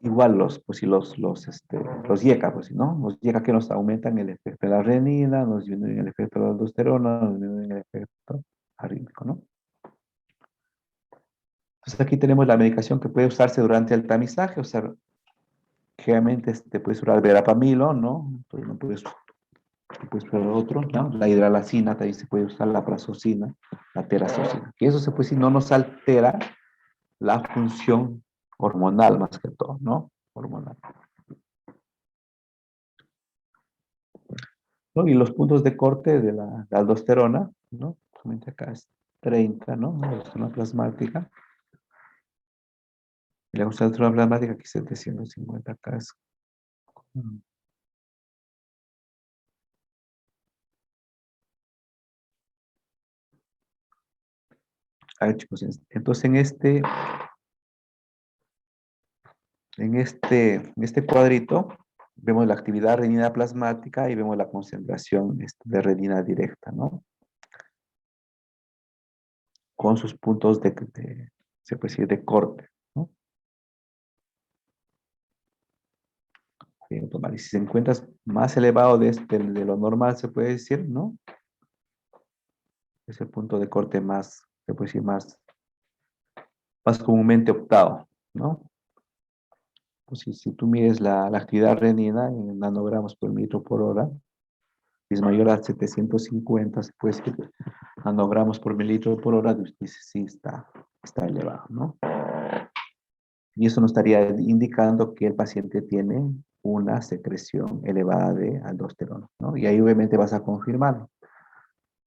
Igual pues si los YECA, pues, ¿no? Los YECA que nos aumentan el efecto de la renina, nos disminuyen el efecto de la aldosterona, nos disminuyen el efecto arrítmico, ¿no? Entonces aquí tenemos la medicación que puede usarse durante el tamizaje, o sea, generalmente puedes usar verapamilo, ¿no? Entonces no puedes usar otro, ¿no? La hidralacina también se puede usar, la prazosina, la terazosina. Que eso se puede decir, no nos altera la función hormonal más que todo, ¿no? Hormonal. ¿No? Y los puntos de corte de la aldosterona, ¿no? Solamente acá es 30, ¿no? La aldosterona plasmática. Y la aldosterona plasmática aquí es 750, acá es... mm, chicos, entonces en este cuadrito vemos la actividad renina plasmática y vemos la concentración de renina directa, ¿no? Con sus puntos se puede decir, de corte, ¿no? Bien, tomar. Y si se encuentras más elevado de lo normal, se puede decir, ¿no? Es el punto de corte más, se puede decir, más comúnmente optado, ¿no? Pues si tú mides la actividad renina en nanogramos por litro por hora, es mayor a 750, se puede decir, nanogramos por mililitro por hora, dice, sí, está elevado, ¿no? Y eso nos estaría indicando que el paciente tiene una secreción elevada de aldosterona, ¿no? Y ahí obviamente vas a confirmarlo.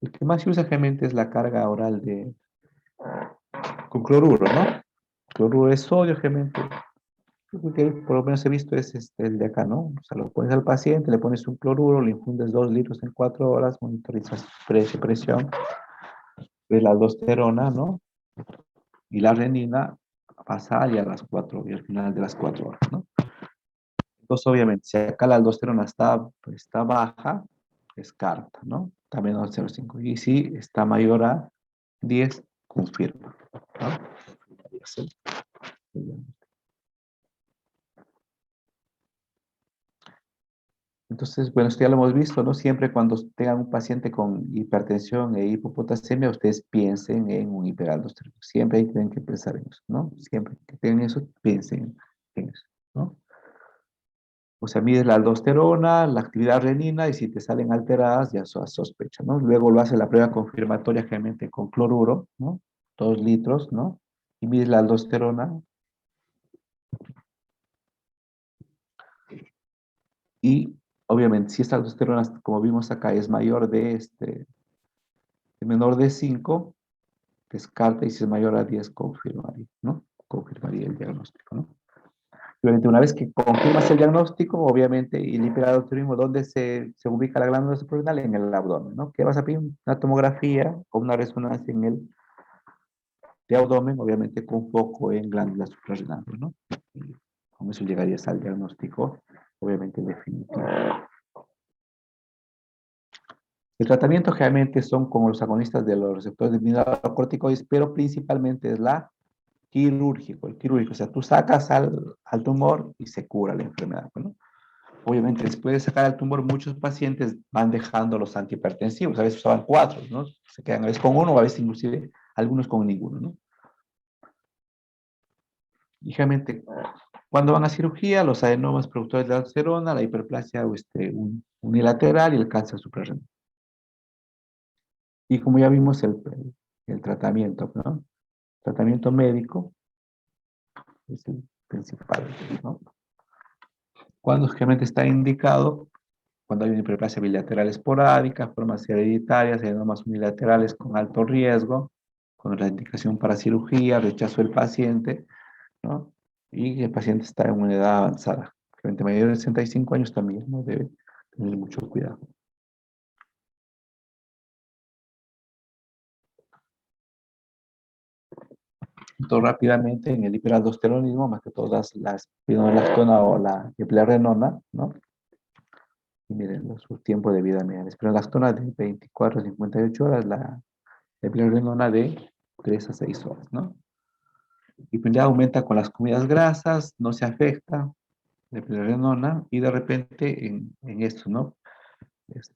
El que más se usa generalmente es la carga oral con cloruro, ¿no? Cloruro de sodio, generalmente. Lo que por lo menos he visto es el de acá, ¿no? O sea, lo pones al paciente, le pones un cloruro, le infundes 2 litros en 4 horas, monitorizas presión, ves la aldosterona, ¿no? Y la renina pasa y a las 4, y al final de las 4 horas, ¿no? Entonces, obviamente, si acá la aldosterona está baja, descarta, ¿no? También al 0,5. Y si está mayor a 10, confirma, ¿no? Entonces, bueno, esto ya lo hemos visto, ¿no? Siempre cuando tengan un paciente con hipertensión e hipopotasemia, ustedes piensen en un hiperaldosteronismo. Siempre ahí tienen que pensar en eso, ¿no? Siempre que tengan eso, piensen en eso, ¿no? O sea, mides la aldosterona, la actividad renina, y si te salen alteradas, ya sospecha, ¿no? Luego lo hace la prueba confirmatoria generalmente con cloruro, ¿no? 2 litros, ¿no? Y mides la aldosterona y, obviamente, si esta aldosterona, como vimos acá, es mayor es menor de 5, descarta, y si es mayor a 10, confirmaría, ¿no? Confirmaría el diagnóstico, ¿no? Obviamente, una vez que confirmas el diagnóstico, obviamente, y el hiperaldosteronismo, ¿dónde se ubica la glándula suprarrenal? En el abdomen, ¿no? ¿Qué vas a pedir? Una tomografía o una resonancia en el de abdomen, obviamente con foco en glándula suprarrenal, ¿no? Y con eso llegarías al diagnóstico, obviamente, definitivo. El tratamiento generalmente son como los agonistas de los receptores de mineralocorticoides, pero principalmente es el quirúrgico, o sea, tú sacas al tumor y se cura la enfermedad, ¿no? Obviamente, después de sacar el tumor, muchos pacientes van dejando los antihipertensivos, a veces usaban 4, ¿no? Se quedan a veces con uno, o a veces inclusive algunos con ninguno, ¿no? Y generalmente, cuando van a cirugía, los adenomas productores de aldosterona, la hiperplasia unilateral y el cáncer suprarrenal. Y como ya vimos, el tratamiento, ¿no? Tratamiento médico es el principal, ¿no? Cuando generalmente está indicado, cuando hay una hiperplasia bilateral esporádica, formas hereditarias, adenomas unilaterales con alto riesgo, con la indicación para cirugía, rechazo del paciente, ¿no? Y el paciente está en una edad avanzada. Gente mayor de 65 años también, ¿no? Debe tener mucho cuidado. Entonces, rápidamente, en el hiperaldosteronismo, más que todas las espironolactona o la eplerenona, ¿no? Y miren, su tiempo de vida, miren, la espironolactona de 24 a 58 horas, la eplerenona de 3 a 6 horas, ¿no? Y pues ya aumenta con las comidas grasas, no se afecta la eplerenona, y de repente en esto, ¿no? Es-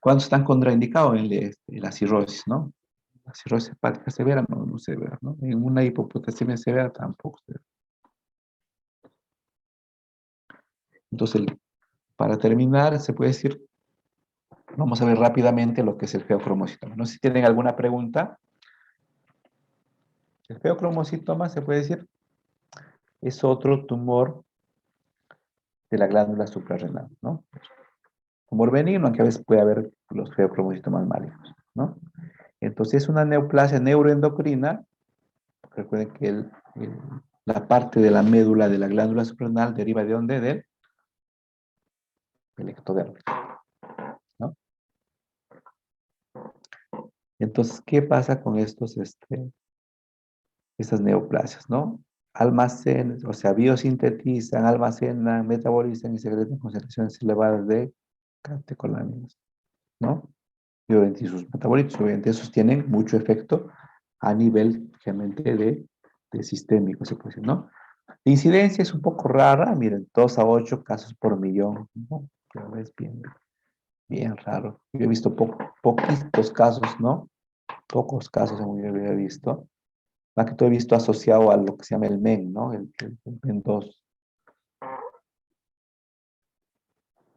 ¿Cuándo están contraindicados en la cirrosis, ¿no? La cirrosis hepática severa no se ve, ¿no? En una hipopotasemia severa tampoco se ve. Entonces, para terminar, se puede decir, vamos a ver rápidamente lo que es el feocromocitoma. No sé si tienen alguna pregunta. El feocromocitoma, se puede decir, es otro tumor de la glándula suprarrenal, ¿no? Tumor benigno, aunque a veces puede haber los feocromocitomas malignos, ¿no? Entonces, es una neoplasia neuroendocrina. Recuerden que la parte de la médula de la glándula suprarrenal deriva de dónde? Del ectodermis, ¿no? Entonces, ¿qué pasa con estas neoplasias, ¿no? Almacenan, o sea, biosintetizan, almacenan, metabolizan y secretan concentraciones elevadas de catecolaminas, ¿no? Y obviamente sus metabolitos, obviamente esos tienen mucho efecto a nivel, realmente, de sistémico, se puede decir, ¿no? La incidencia es un poco rara, miren, 2 a 8 casos por millón, ¿no? Pero es bien raro. Yo he visto poquitos casos, ¿no? Pocos casos yo he visto. Más que todo he visto asociado a lo que se llama el MEN, ¿no? El MEN2,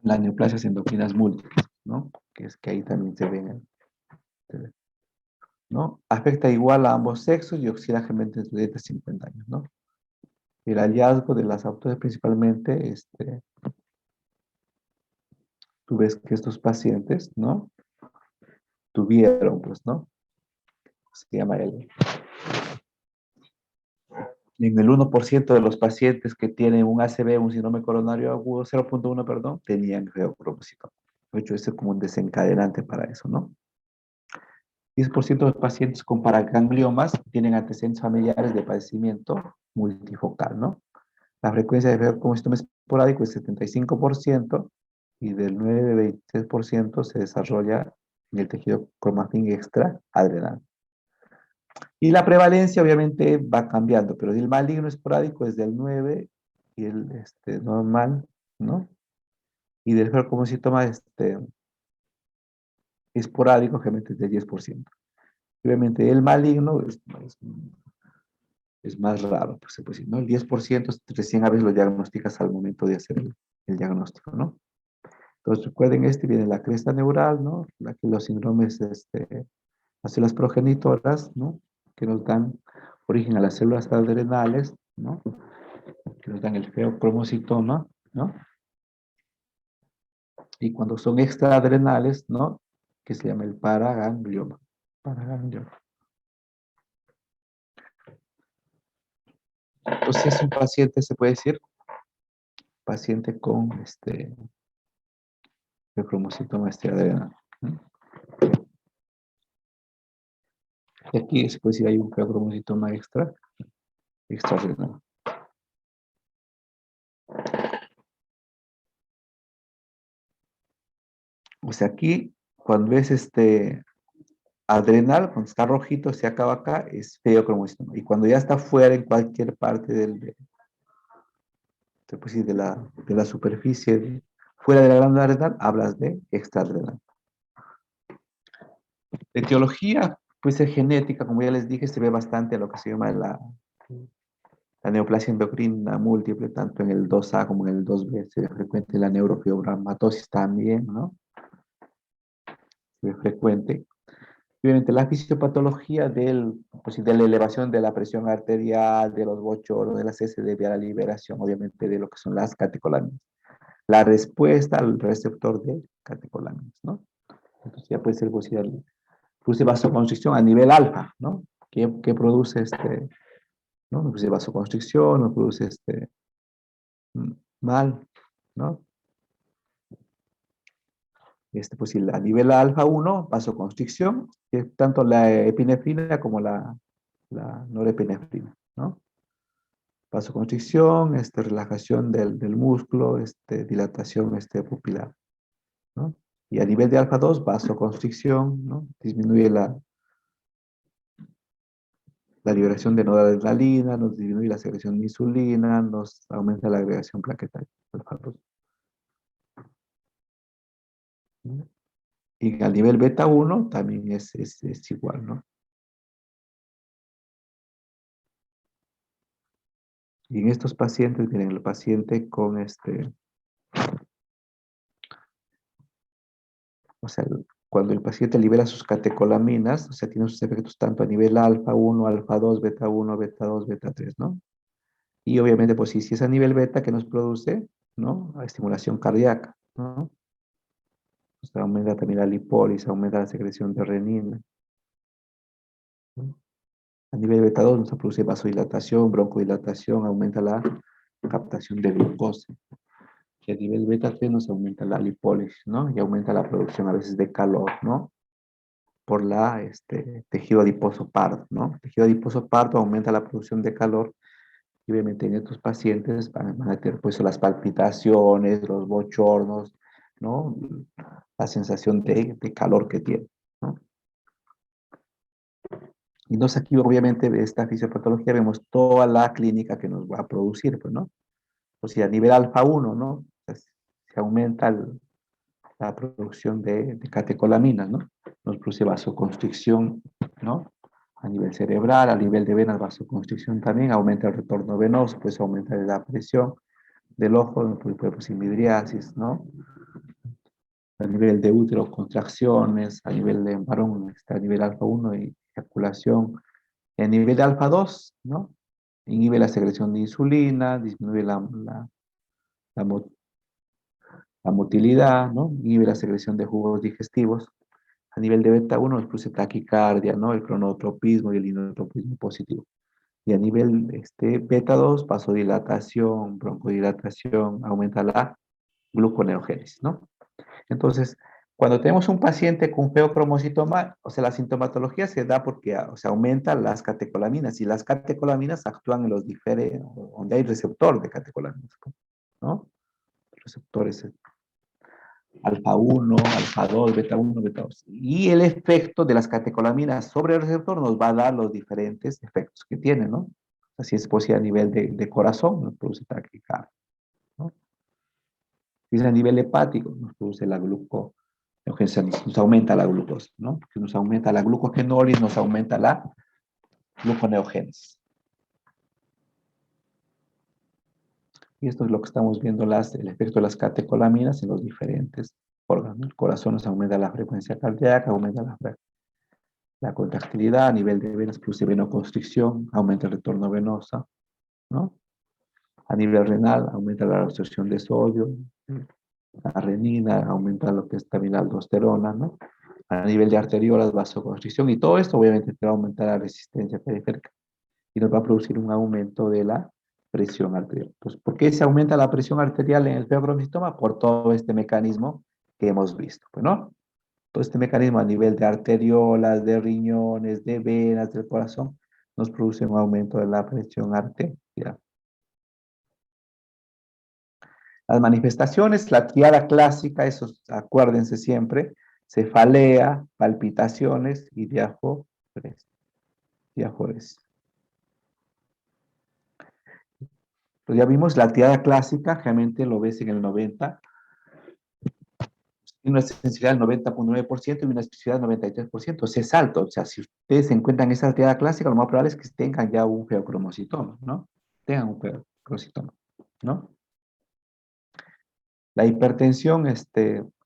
las neoplasias endocrinas múltiples, ¿no? Que es que ahí también se ve, ¿no? Afecta igual a ambos sexos y oxida generalmente entre 50 años, ¿no? El hallazgo de las autores principalmente, tú ves que estos pacientes, ¿no? Tuvieron, pues, ¿no? Se llama en el 1% de los pacientes que tienen un ACV, un síndrome coronario agudo, 0,1, perdón, tenían feocromocitoma. De hecho, ese es como un desencadenante para eso, ¿no? 10% de los pacientes con paragangliomas tienen antecedentes familiares de padecimiento multifocal, ¿no? La frecuencia de feocromocitoma esporádico es 75% y del 9-23% se desarrolla en el tejido cromatín extraadrenal. Y la prevalencia obviamente va cambiando, pero el maligno esporádico es del 9 y el normal, ¿no? Y del feocromocitoma esporádico generalmente es del 10%. Obviamente el maligno es más raro, pues se puede decir, ¿no? El 10% recién a veces lo diagnosticas al momento de hacer el diagnóstico, ¿no? Entonces recuerden, viene la cresta neural, ¿no? La que los síndromes, las células progenitoras, ¿no? Que nos dan origen a las células adrenales, ¿no? Que nos dan el feocromocitoma, ¿no? Y cuando son extraadrenales, ¿no? Que se llama el paraganglioma. Paraganglioma. Entonces es un paciente, se puede decir, paciente con feocromocitoma extraadrenal, ¿no? Y aquí se puede decir hay un feocromocitoma extraadrenal. O sea, aquí, cuando ves adrenal, cuando está rojito, se acaba acá, es feocromocitoma. Y cuando ya está fuera en cualquier parte se puede decir, de la superficie, fuera de la glándula adrenal, hablas de extraadrenal. De etiología, puede ser genética, como ya les dije, se ve bastante a lo que se llama la neoplasia endocrina múltiple, tanto en el 2A como en el 2B, se ve frecuente la neurofibromatosis también, ¿no? Se ve frecuente. Obviamente la fisiopatología pues, de la elevación de la presión arterial, de los bochornos, de las heces, se debe a la liberación, obviamente, de lo que son las catecolaminas. La respuesta al receptor de catecolaminas, ¿no? Entonces ya puede ser produce vasoconstricción a nivel alfa, ¿no? ¿Qué produce ¿no? No produce vasoconstricción, no produce mal, ¿no? Pues a nivel alfa 1, vasoconstricción, que es tanto la epinefrina como la norepinefrina. ¿no? Vasoconstricción, relajación del músculo, dilatación pupilar, ¿no? Y a nivel de alfa 2 vasoconstricción, ¿no? Disminuye la liberación de noradrenalina, nos disminuye la secreción de insulina, nos aumenta la agregación plaquetaria, alfa 2, ¿no? Y a nivel beta 1 también es igual, ¿no? Y en estos pacientes, miren, el paciente con o sea, cuando el paciente libera sus catecolaminas, o sea, tiene sus efectos tanto a nivel alfa 1, alfa 2, beta 1, beta 2, beta 3, ¿no? Y obviamente, pues si es a nivel beta que nos produce, ¿no? A estimulación cardíaca, ¿no? O sea, aumenta también la lipólisis, aumenta la secreción de renina, ¿no? A nivel beta 2 nos produce vasodilatación, broncodilatación, aumenta la captación de glucosa. Y a nivel beta 3 nos aumenta la lipólisis, ¿no? Y aumenta la producción a veces de calor, ¿no? Por tejido adiposo pardo, ¿no? Tejido adiposo pardo aumenta la producción de calor y obviamente en estos pacientes van a tener pues las palpitaciones, los bochornos, ¿no? La sensación de calor que tiene, ¿no? Y entonces aquí obviamente de esta fisiopatología vemos toda la clínica que nos va a producir, pues, ¿no? O sea, a nivel alfa 1, ¿no? Pues, se aumenta la producción de catecolaminas, ¿no? Nos produce vasoconstricción, ¿no? A nivel cerebral, a nivel de venas, vasoconstricción también, aumenta el retorno venoso, pues aumenta la presión del ojo, pues midriasis, ¿no? A nivel de útero, contracciones, a nivel de varón, a nivel alfa 1 y ejaculación. Y a nivel de alfa 2, ¿no? Inhibe la secreción de insulina, disminuye la, la motilidad, ¿no? Inhibe la secreción de jugos digestivos. A nivel de beta 1 nos produce taquicardia, ¿no? El cronotropismo y el inotropismo positivo. Y a nivel beta 2, vasodilatación, broncodilatación, aumenta la gluconeogénesis, ¿no? Entonces, cuando tenemos un paciente con feocromocitoma, o sea, la sintomatología se da porque, o sea, aumentan las catecolaminas y las catecolaminas actúan en los diferentes, donde hay receptor de catecolaminas, ¿no? Receptores alfa 1, alfa 2, beta 1, beta 2. Y el efecto de las catecolaminas sobre el receptor nos va a dar los diferentes efectos que tiene, ¿no? Así es posible a nivel de corazón, nos produce taquicardia, ¿no? Si es a nivel hepático, nos produce la gluconeogénesis, nos aumenta la glucosa, ¿no? Si nos aumenta la glucogenólisis, nos aumenta la gluconeogénesis. Y esto es lo que estamos viendo, el efecto de las catecolaminas en los diferentes órganos. El corazón nos aumenta la frecuencia cardíaca, aumenta la contractilidad, a nivel de venas produce venoconstricción, aumenta el retorno venoso, ¿no? A nivel renal, aumenta la absorción de sodio, la renina, aumenta lo que es también la aldosterona, ¿no? A nivel de arteriolas, vasoconstricción, y todo esto obviamente te va a aumentar la resistencia periférica y nos va a producir un aumento de la presión arterial. Entonces, ¿por qué se aumenta la presión arterial en el feocromocitoma? Por todo este mecanismo que hemos visto, pues, ¿no? Todo este mecanismo a nivel de arteriolas, de riñones, de venas, del corazón, nos produce un aumento de la presión arterial. Las manifestaciones, la triada clásica, eso acuérdense siempre, cefalea, palpitaciones y diaforesis. Pues ya vimos la triada clásica, realmente lo ves en el 90, tiene una sensibilidad del 90.9% y una especificidad del 93%, o sea, es alto. O sea, si ustedes encuentran esa triada clásica, lo más probable es que tengan ya un feocromocitoma, ¿no? Tengan un feocromocitoma, ¿no? La hipertensión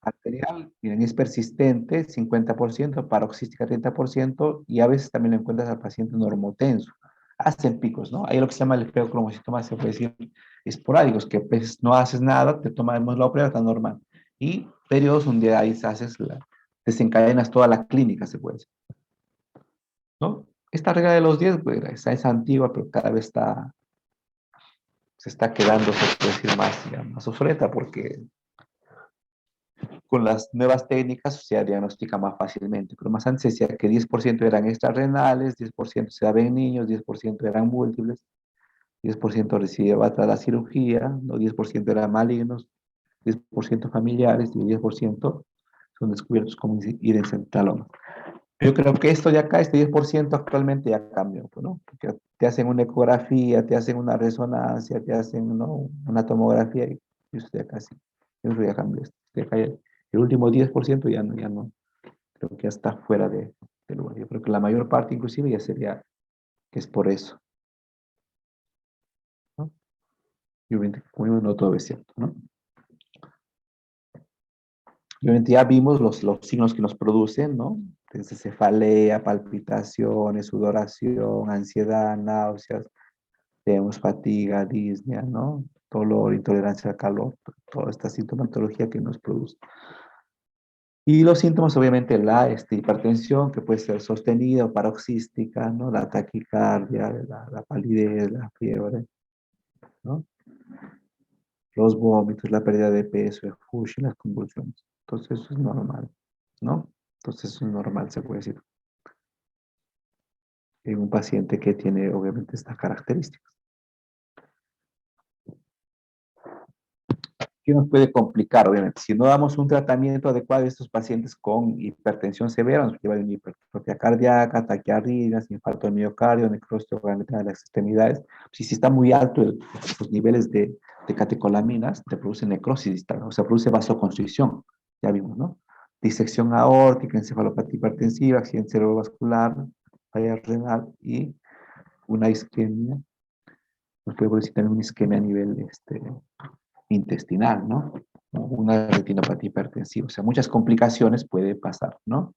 arterial, miren, es persistente, 50%, paroxística 30%, y a veces también lo encuentras al paciente normotenso. Hacen picos, ¿no? Hay lo que se llama el feocromocitoma, se puede decir, esporádicos, que pues no haces nada, te tomamos la prueba, está normal. Y periodos donde ahí desencadenas toda la clínica, se puede decir, ¿no? Esta regla de los 10, pues, es antigua, pero cada vez se está quedando, se puede decir, más, ya, más obsoleta, porque con las nuevas técnicas se diagnostica más fácilmente. Pero más antes se decía que 10% eran extrarrenales, 10% se daba en niños, 10% eran múltiples, 10% recibía tras la cirugía, ¿no? 10% eran malignos, 10% familiares y 10% son descubiertos como hidroencefaloma. Yo creo que esto de acá, este 10% actualmente ya cambió, pues, ¿no? Porque te hacen una ecografía, te hacen una resonancia, te hacen, ¿no?, una tomografía y eso ya casi, eso ya cambió. El último 10% ya no, creo que ya está fuera de lugar. Yo creo que la mayor parte inclusive ya sería que es por eso, ¿no? Y obviamente, como digo, no todo es cierto, ¿no? Y obviamente ya vimos los signos que nos producen, ¿no? Desde cefalea, palpitaciones, sudoración, ansiedad, náuseas, tenemos fatiga, disnea, ¿no? Dolor, intolerancia al calor, toda esta sintomatología que nos produce. Y los síntomas, obviamente, la hipertensión, que puede ser sostenida o paroxística, ¿no? La taquicardia, la palidez, la fiebre, ¿no? Los vómitos, la pérdida de peso, el fush y las convulsiones. Entonces, eso es normal, ¿no? Entonces, eso es normal, se puede decir, en un paciente que tiene, obviamente, estas características. ¿Qué nos puede complicar? Obviamente, si no damos un tratamiento adecuado a estos pacientes con hipertensión severa, nos lleva a una hipertrofia cardíaca, taquiarritmias, infarto del miocardio, necrosis de las extremidades. Si está muy alto los niveles de catecolaminas, te produce necrosis distal, o sea, produce vasoconstricción, ya vimos, ¿no? Disección aórtica, encefalopatía hipertensiva, accidente cerebrovascular, falla renal y una isquemia. Nos puede producir también una isquemia a nivel intestinal, ¿no? Una retinopatía hipertensiva. O sea, muchas complicaciones puede pasar, ¿no?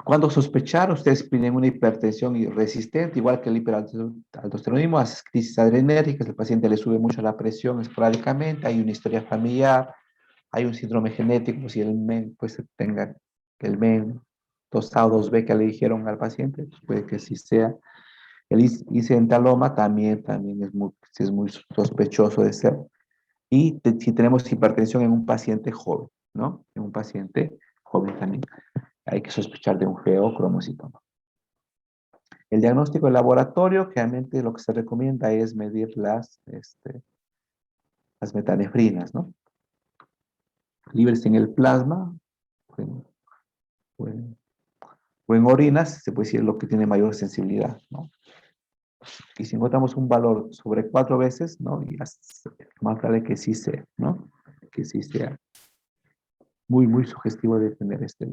Cuando sospechar, ustedes piden una hipertensión resistente, igual que el hiperaldosteronismo, hace crisis adrenérgicas, el paciente le sube mucho la presión esporádicamente, hay una historia familiar, hay un síndrome genético, si el MEN, pues tenga el MEN 2A o 2B que le dijeron al paciente, pues puede que sí sea. El incidentaloma también es muy sospechoso de ser. Y si tenemos hipertensión en un paciente joven, ¿no? En un paciente joven también hay que sospechar de un feocromocitoma. El diagnóstico de laboratorio, generalmente lo que se recomienda es medir las metanefrinas, ¿no? Libres en el plasma o en, o en, o en orinas, se puede decir lo que tiene mayor sensibilidad, ¿no? Y si encontramos un valor sobre 4 veces, ¿no? Y es más probable que sí sea, ¿no? Que sí sea muy, muy sugestivo de tener esta,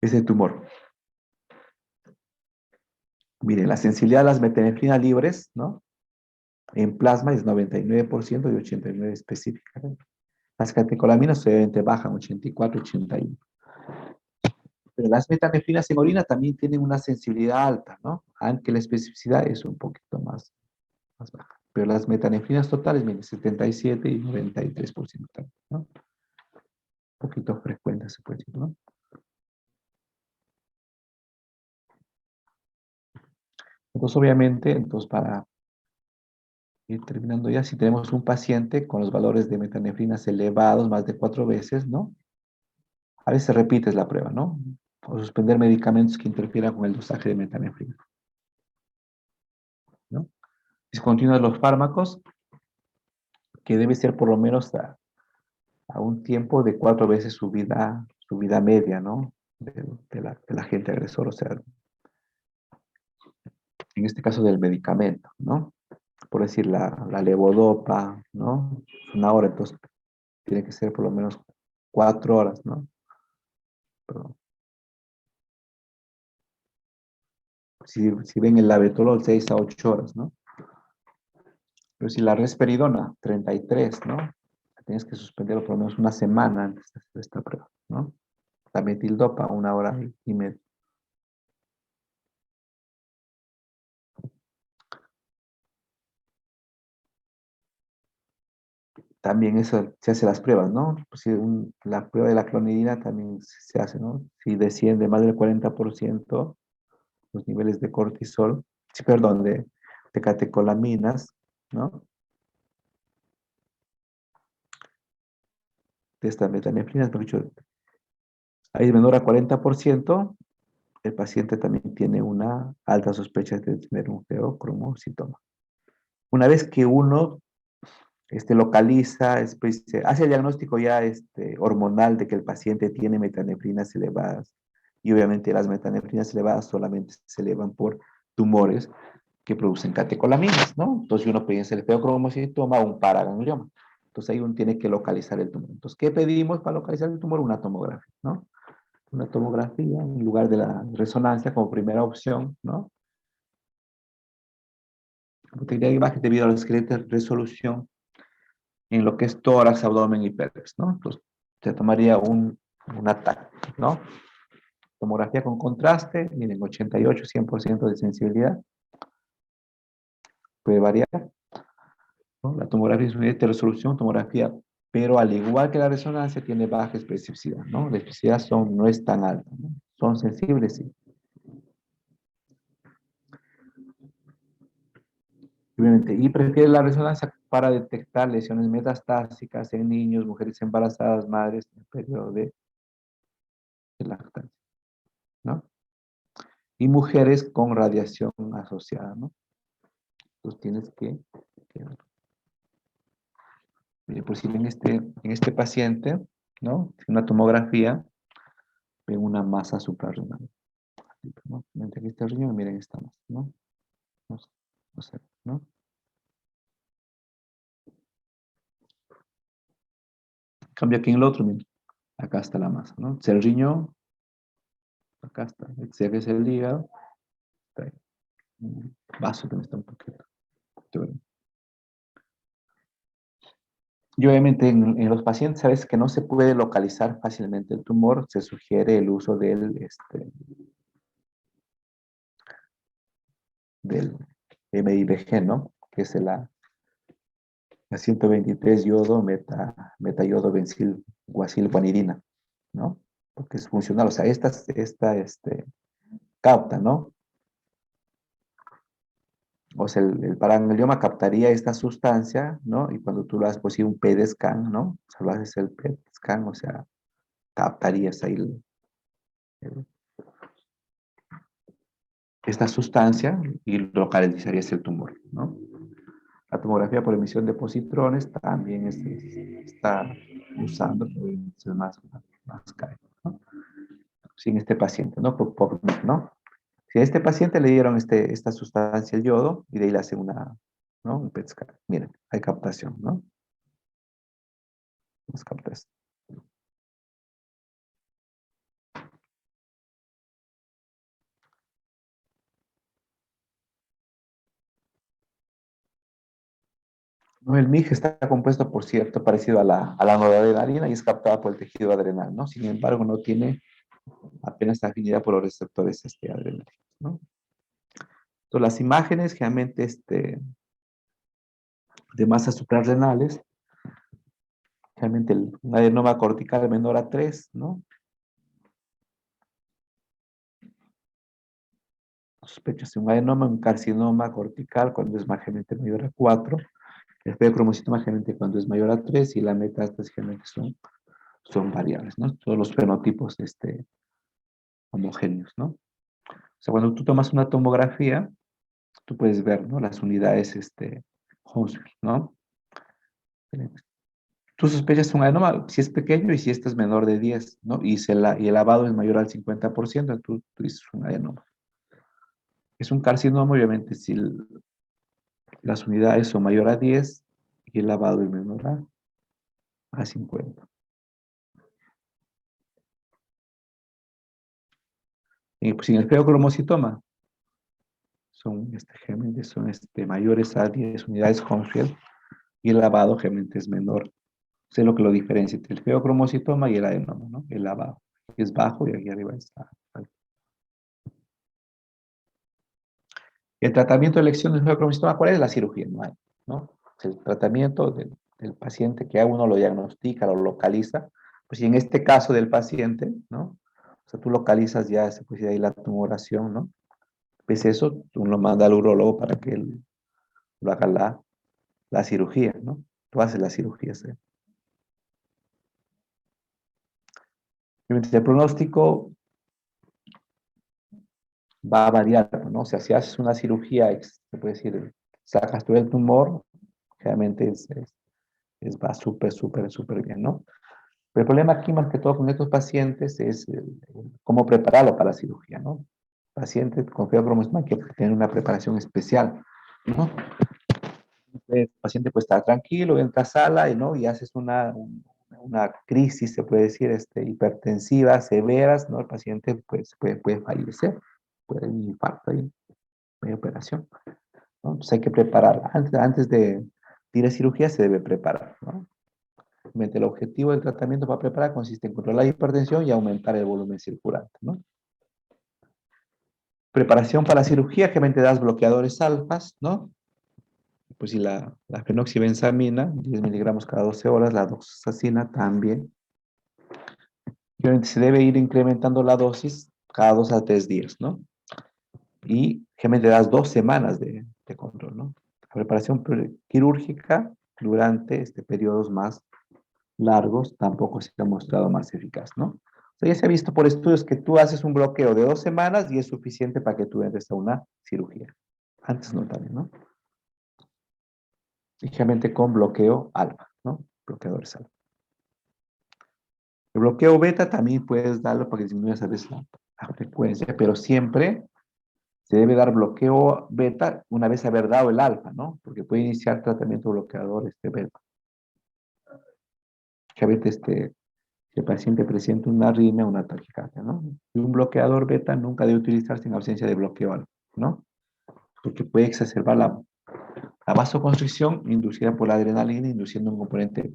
este tumor. Miren, la sensibilidad a las metanefrinas libres, ¿no? En plasma es 99% y 89% específica, ¿no? Las catecolaminas obviamente bajan 84, 81. Pero las metanefrinas en orina también tienen una sensibilidad alta, ¿no? Aunque la especificidad es un poquito más baja. Pero las metanefrinas totales, miren, 77 y 93% también, ¿no? Un poquito frecuente se puede decir, ¿no? Entonces, obviamente, para ir terminando ya, si tenemos un paciente con los valores de metanefrinas elevados, más de 4 veces, ¿no? A veces repites la prueba, ¿no? O suspender medicamentos que interfieran con el dosaje de metanefrina, ¿no? Discontinuar los fármacos, que debe ser por lo menos a un tiempo de 4 veces su vida media, ¿no? Del agente agresor, o sea, en este caso del medicamento, ¿no? Por decir la levodopa, ¿no? Una hora, entonces tiene que ser por lo menos 4 horas, ¿no? Pero si ven el labetalol, 6 a 8 horas, ¿no? Pero si la risperidona, 33, ¿no? Tienes que suspenderlo por lo menos una semana antes de hacer esta prueba, ¿no? La metildopa, 1 hora y media. También eso se hace las pruebas, ¿no? Pues si la prueba de la clonidina también se hace, ¿no? Si desciende más del 40% los niveles de cortisol, sí, perdón, de catecolaminas, ¿no? De esta metanefrina, por dicho, ahí es menor a 40%, el paciente también tiene una alta sospecha de tener un feocromocitoma. Una vez que uno localiza, hace el diagnóstico ya hormonal de que el paciente tiene metanefrinas elevadas, y obviamente las metanefrinas elevadas solamente se elevan por tumores que producen catecolaminas, ¿no? Entonces uno piensa el feocromocitoma o un paraganglioma. Entonces ahí uno tiene que localizar el tumor. Entonces, ¿qué pedimos para localizar el tumor? Una tomografía, ¿no? Una tomografía en lugar de la resonancia como primera opción, ¿no? Obtendría imagen debido a la excelente resolución en lo que es tórax, abdomen y pelvis, ¿no? Entonces, se tomaría un ataque, ¿no? Tomografía con contraste, miren, 88-100% de sensibilidad, puede variar, ¿no? La tomografía es una de resolución, tomografía, pero al igual que la resonancia, tiene baja especificidad, ¿no? La especificidad no es tan alta, ¿no? Son sensibles, sí. Obviamente, y prefiere la resonancia para detectar lesiones metastásicas en niños, mujeres embarazadas, madres en periodo de lactancia, ¿no? Y mujeres con radiación asociada, ¿no? Entonces tienes que por si en este paciente, ¿no? Una tomografía, ven una masa suprarrenal, ¿no? Miren, aquí está el riñón, miren esta masa, ¿no? No, no sé, ¿no? Cambia aquí en el otro, miren, acá está la masa, ¿no? Es el riñón, acá está, este es el hígado, está ahí. Vaso también está un poquito. Y obviamente en los pacientes, sabes que no se puede localizar fácilmente el tumor, se sugiere el uso del MIBG, ¿no? Que es la 123 yodo metayodo bencil guacil guanidina, ¿no? Porque es funcional, o sea, capta, ¿no? O sea, el parangioma captaría esta sustancia, ¿no? Y cuando tú lo haces, pues sí, un PET scan, ¿no? O sea, lo haces el PET scan, o sea, captarías ahí el- esta sustancia y localizarías el tumor, ¿no? La tomografía por emisión de positrones también está usando, pero es más caro, ¿no? Sin este paciente, ¿no? ¿No? Si a este paciente le dieron esta sustancia, el yodo, y de ahí le hacen ¿no? Un PET scan. Miren, hay captación, ¿no? Nos capta esto. ¿No? El MIG está compuesto, por cierto, parecido a la noradrenalina y es captada por el tejido adrenal, ¿no? Sin embargo, no tiene apenas afinidad por los receptores adrenales, ¿no? Entonces, las imágenes generalmente de masas suprarrenales, generalmente un adenoma cortical menor a 3, ¿no? Sospechas un adenoma, un carcinoma cortical cuando es generalmente mayor a 4, el feocromocitoma generalmente cuando es mayor a 3 y la metástasis generalmente son variables, ¿no? Todos los fenotipos homogéneos, ¿no? O sea, cuando tú tomas una tomografía, tú puedes ver, ¿no? Las unidades Hounsfield, ¿no? Tú sospechas un adenoma, si es pequeño y si este es menor de 10, ¿no? Y el lavado es mayor al 50%, tú dices un adenoma. Es un carcinoma, obviamente, si las unidades son mayor a 10 y el lavado es menor a 50. Y pues en el feocromocitoma generalmente son mayores a 10 unidades Hounsfield y el lavado generalmente es menor. Sé lo que lo diferencia entre el feocromocitoma y el adenoma, ¿no? El lavado es bajo y aquí arriba está alto. El tratamiento de elección del feocromocitoma, ¿cuál es? La cirugía, no hay, ¿no? El tratamiento del paciente que a uno lo diagnostica, lo localiza, pues y en este caso del paciente, ¿no? O sea, tú localizas ya, pues ahí la tumoración, ¿no? Pues eso, tú lo manda al urólogo para que él lo haga la cirugía, ¿no? Tú haces la cirugía, ¿sí? El pronóstico va a variar, ¿no? O sea, si haces una cirugía, se puede decir, sacas todo el tumor, realmente va súper, súper, súper bien, ¿no? Pero el problema aquí, más que todo con estos pacientes, es cómo prepararlo para la cirugía, ¿no? Pacientes con fiebre bromoesma hay que tener una preparación especial, ¿no? El paciente puede estar tranquilo, entra a sala y, ¿no? Y haces una crisis, se puede decir, hipertensiva, severas, ¿no? El paciente pues, puede fallecer, puede haber un infarto ahí, media operación, ¿no? Entonces hay que preparar. Antes de ir a cirugía se debe preparar, ¿no? El objetivo del tratamiento para preparar consiste en controlar la hipertensión y aumentar el volumen circulante, ¿no? Preparación para la cirugía, generalmente das bloqueadores alfas, ¿no? Pues si la fenoxibenzamina, 10 miligramos cada 12 horas, la doxacina también. Generalmente se debe ir incrementando la dosis cada 2 a 3 días, ¿no? Y generalmente das 2 semanas de control, ¿no? La preparación quirúrgica durante periodos más largos tampoco se ha mostrado más eficaz, ¿no? O sea, ya se ha visto por estudios que tú haces un bloqueo de 2 semanas y es suficiente para que tú entres a una cirugía. Antes no también, ¿no? Ligeramente con bloqueo alfa, ¿no? Bloqueadores alfa. El bloqueo beta también puedes darlo para que disminuya a veces la frecuencia, pero siempre se debe dar bloqueo beta una vez haber dado el alfa, ¿no? Porque puede iniciar tratamiento bloqueador beta. Que a veces si el paciente presenta una arritmia, una taquicardia, ¿no? Y un bloqueador beta nunca debe utilizarse en ausencia de bloqueo alfa, ¿no? Porque puede exacerbar la vasoconstricción inducida por la adrenalina, induciendo un componente,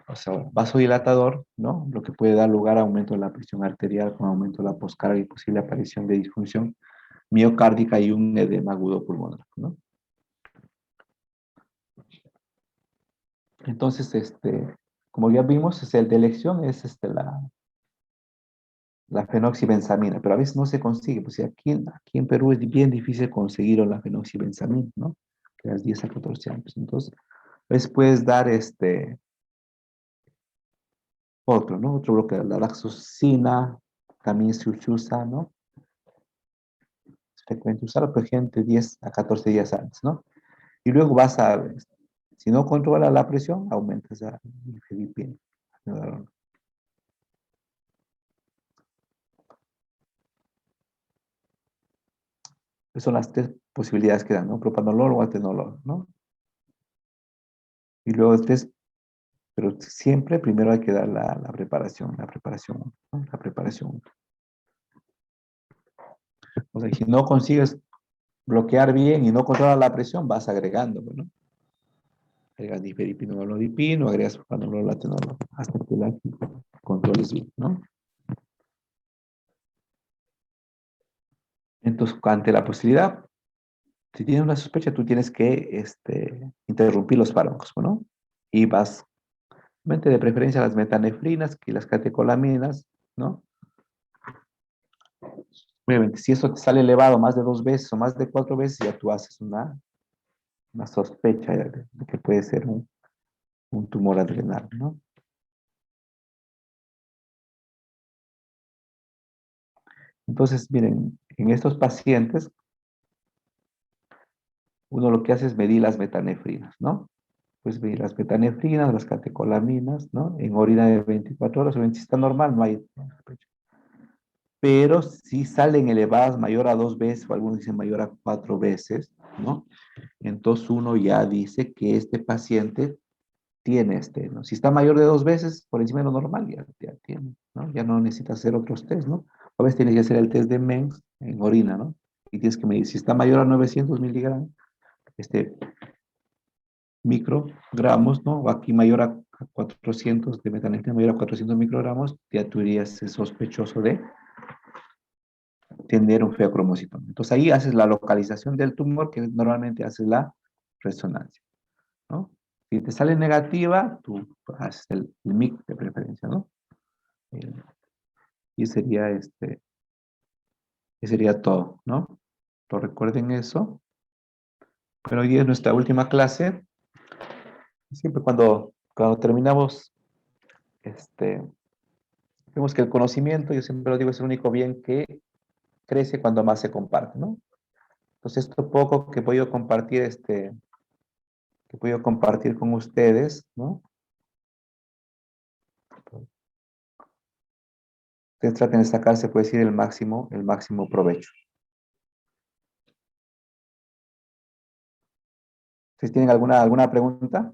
o sea, vasodilatador, ¿no? Lo que puede dar lugar a aumento de la presión arterial, con aumento de la poscarga y posible aparición de disfunción miocárdica y un edema agudo pulmonar, ¿no? Entonces, como ya vimos, el de elección es la fenoxibenzamina, pero a veces no se consigue, pues aquí en Perú es bien difícil conseguir la fenoxibenzamina, ¿no? Que las 10 a 14 años. Entonces, a veces puedes dar otro, ¿no? Otro bloque, la laxosina, también se usa, ¿no? Es frecuente usarlo, por ejemplo, 10 a 14 días antes, ¿no? Y luego si no controla la presión, aumentas a nifedipina. Esas son las 3 posibilidades que dan, ¿no? Propanolol o atenolol, ¿no? Y luego después, pero siempre primero hay que dar la preparación, ¿no? La preparación. O sea, si no consigues bloquear bien y no controlar la presión, vas agregando, ¿no? Agregas difedipino, valodipino, agregas propanolol, atenolol, hasta que la controles bien, ¿no? Entonces, ante la posibilidad, si tienes una sospecha, tú tienes que interrumpir los fármacos, ¿no? Y vas, de preferencia las metanefrinas y las catecolaminas, ¿no? Obviamente, si eso te sale elevado más de 2 veces o más de 4 veces, ya tú haces una sospecha de que puede ser un tumor adrenal, ¿no? Entonces, miren, en estos pacientes, uno lo que hace es medir las metanefrinas, ¿no? Pues medir las metanefrinas, las catecolaminas, ¿no? En orina de 24 horas, obviamente si está normal, no hay sospecha. Pero si salen elevadas mayor a 2 veces, o algunos dicen mayor a 4 veces, ¿no? Entonces uno ya dice que este paciente tiene ¿no? Si está mayor de 2 veces, por encima de lo normal, ya tiene, ¿no? Ya no necesita hacer otros test, ¿no? A veces tienes que hacer el test de MENS en orina, ¿no? Y tienes que medir, si está mayor a 900 miligramos, este, microgramos, ¿no? O aquí mayor a 400 de metanefrina, mayor a 400 microgramos, ya tú dirías sospechoso de tener un feocromocitoma. Entonces ahí haces la localización del tumor, que normalmente haces la resonancia, ¿no? Si te sale negativa, tú haces el MIC de preferencia, ¿no? Eh, y sería todo, ¿no? Recuerden eso. Pero hoy día es nuestra última clase. Siempre cuando terminamos, vemos que el conocimiento, yo siempre lo digo, es el único bien que crece cuando más se comparte, ¿no? Entonces, esto poco que he podido compartir, que he podido compartir con ustedes, ¿no? Ustedes traten de sacarse, puede decir, el máximo provecho. ¿Ustedes tienen alguna pregunta?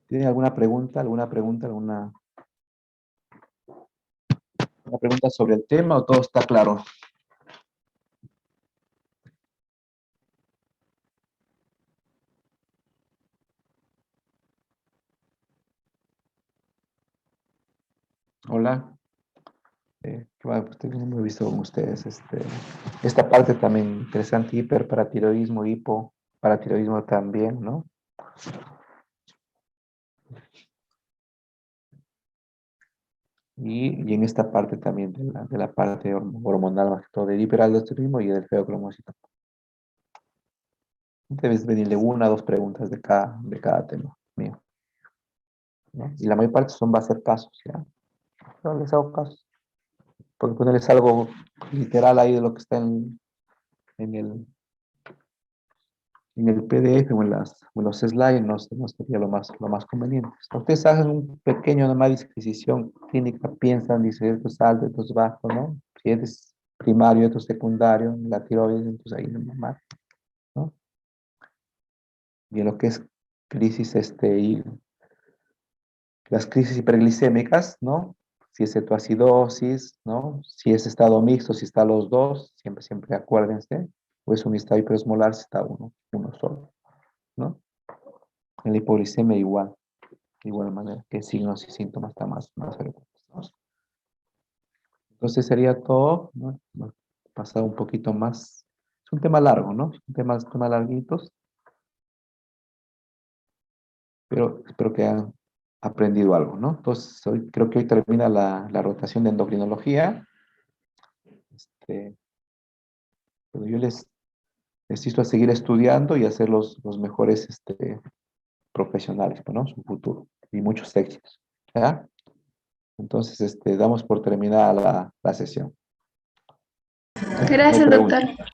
¿Tienen alguna pregunta, una pregunta sobre el tema o todo está claro? Hola. Qué bueno, pues, no he visto con ustedes esta parte también interesante, hiperparatiroidismo, hipoparatiroidismo también, ¿no? Y en esta parte también de la parte hormonal, más que todo, del hiperaldosteronismo y del feocromocito. Debes venirle una o dos preguntas de cada tema mío, ¿no? Y la mayor parte va a ser casos, ¿ya? No les hago casos. Porque ponerles algo literal ahí de lo que está en el, en el PDF o en los slides no sería lo más conveniente. Ustedes hacen un pequeño nomás disquisición clínica, piensan, dice, esto es alto, esto es bajo, ¿no? Si es primario, esto es secundario, la tiroides, entonces ahí nomás, ¿no? Y en lo que es crisis, y las crisis hiperglicémicas, ¿no? Si es cetoacidosis, ¿no? Si es estado mixto, si está los dos, siempre acuérdense, o es un estado hiperosmolar si está uno solo, ¿no? En la hipoglicemia igual manera, que signos y síntomas están más frecuentes, ¿no? Entonces sería todo, ¿no? Pasar un poquito más. Es un tema largo, ¿no? Es un tema larguitos, pero espero que hayan aprendido algo, ¿no? Entonces, creo que hoy termina la rotación de endocrinología. Pero yo les insisto a seguir estudiando y a ser los mejores profesionales, ¿no? Su futuro. Y muchos éxitos, ¿ya? Entonces, damos por terminada la sesión. No hay Gracias, preguntas. doctor.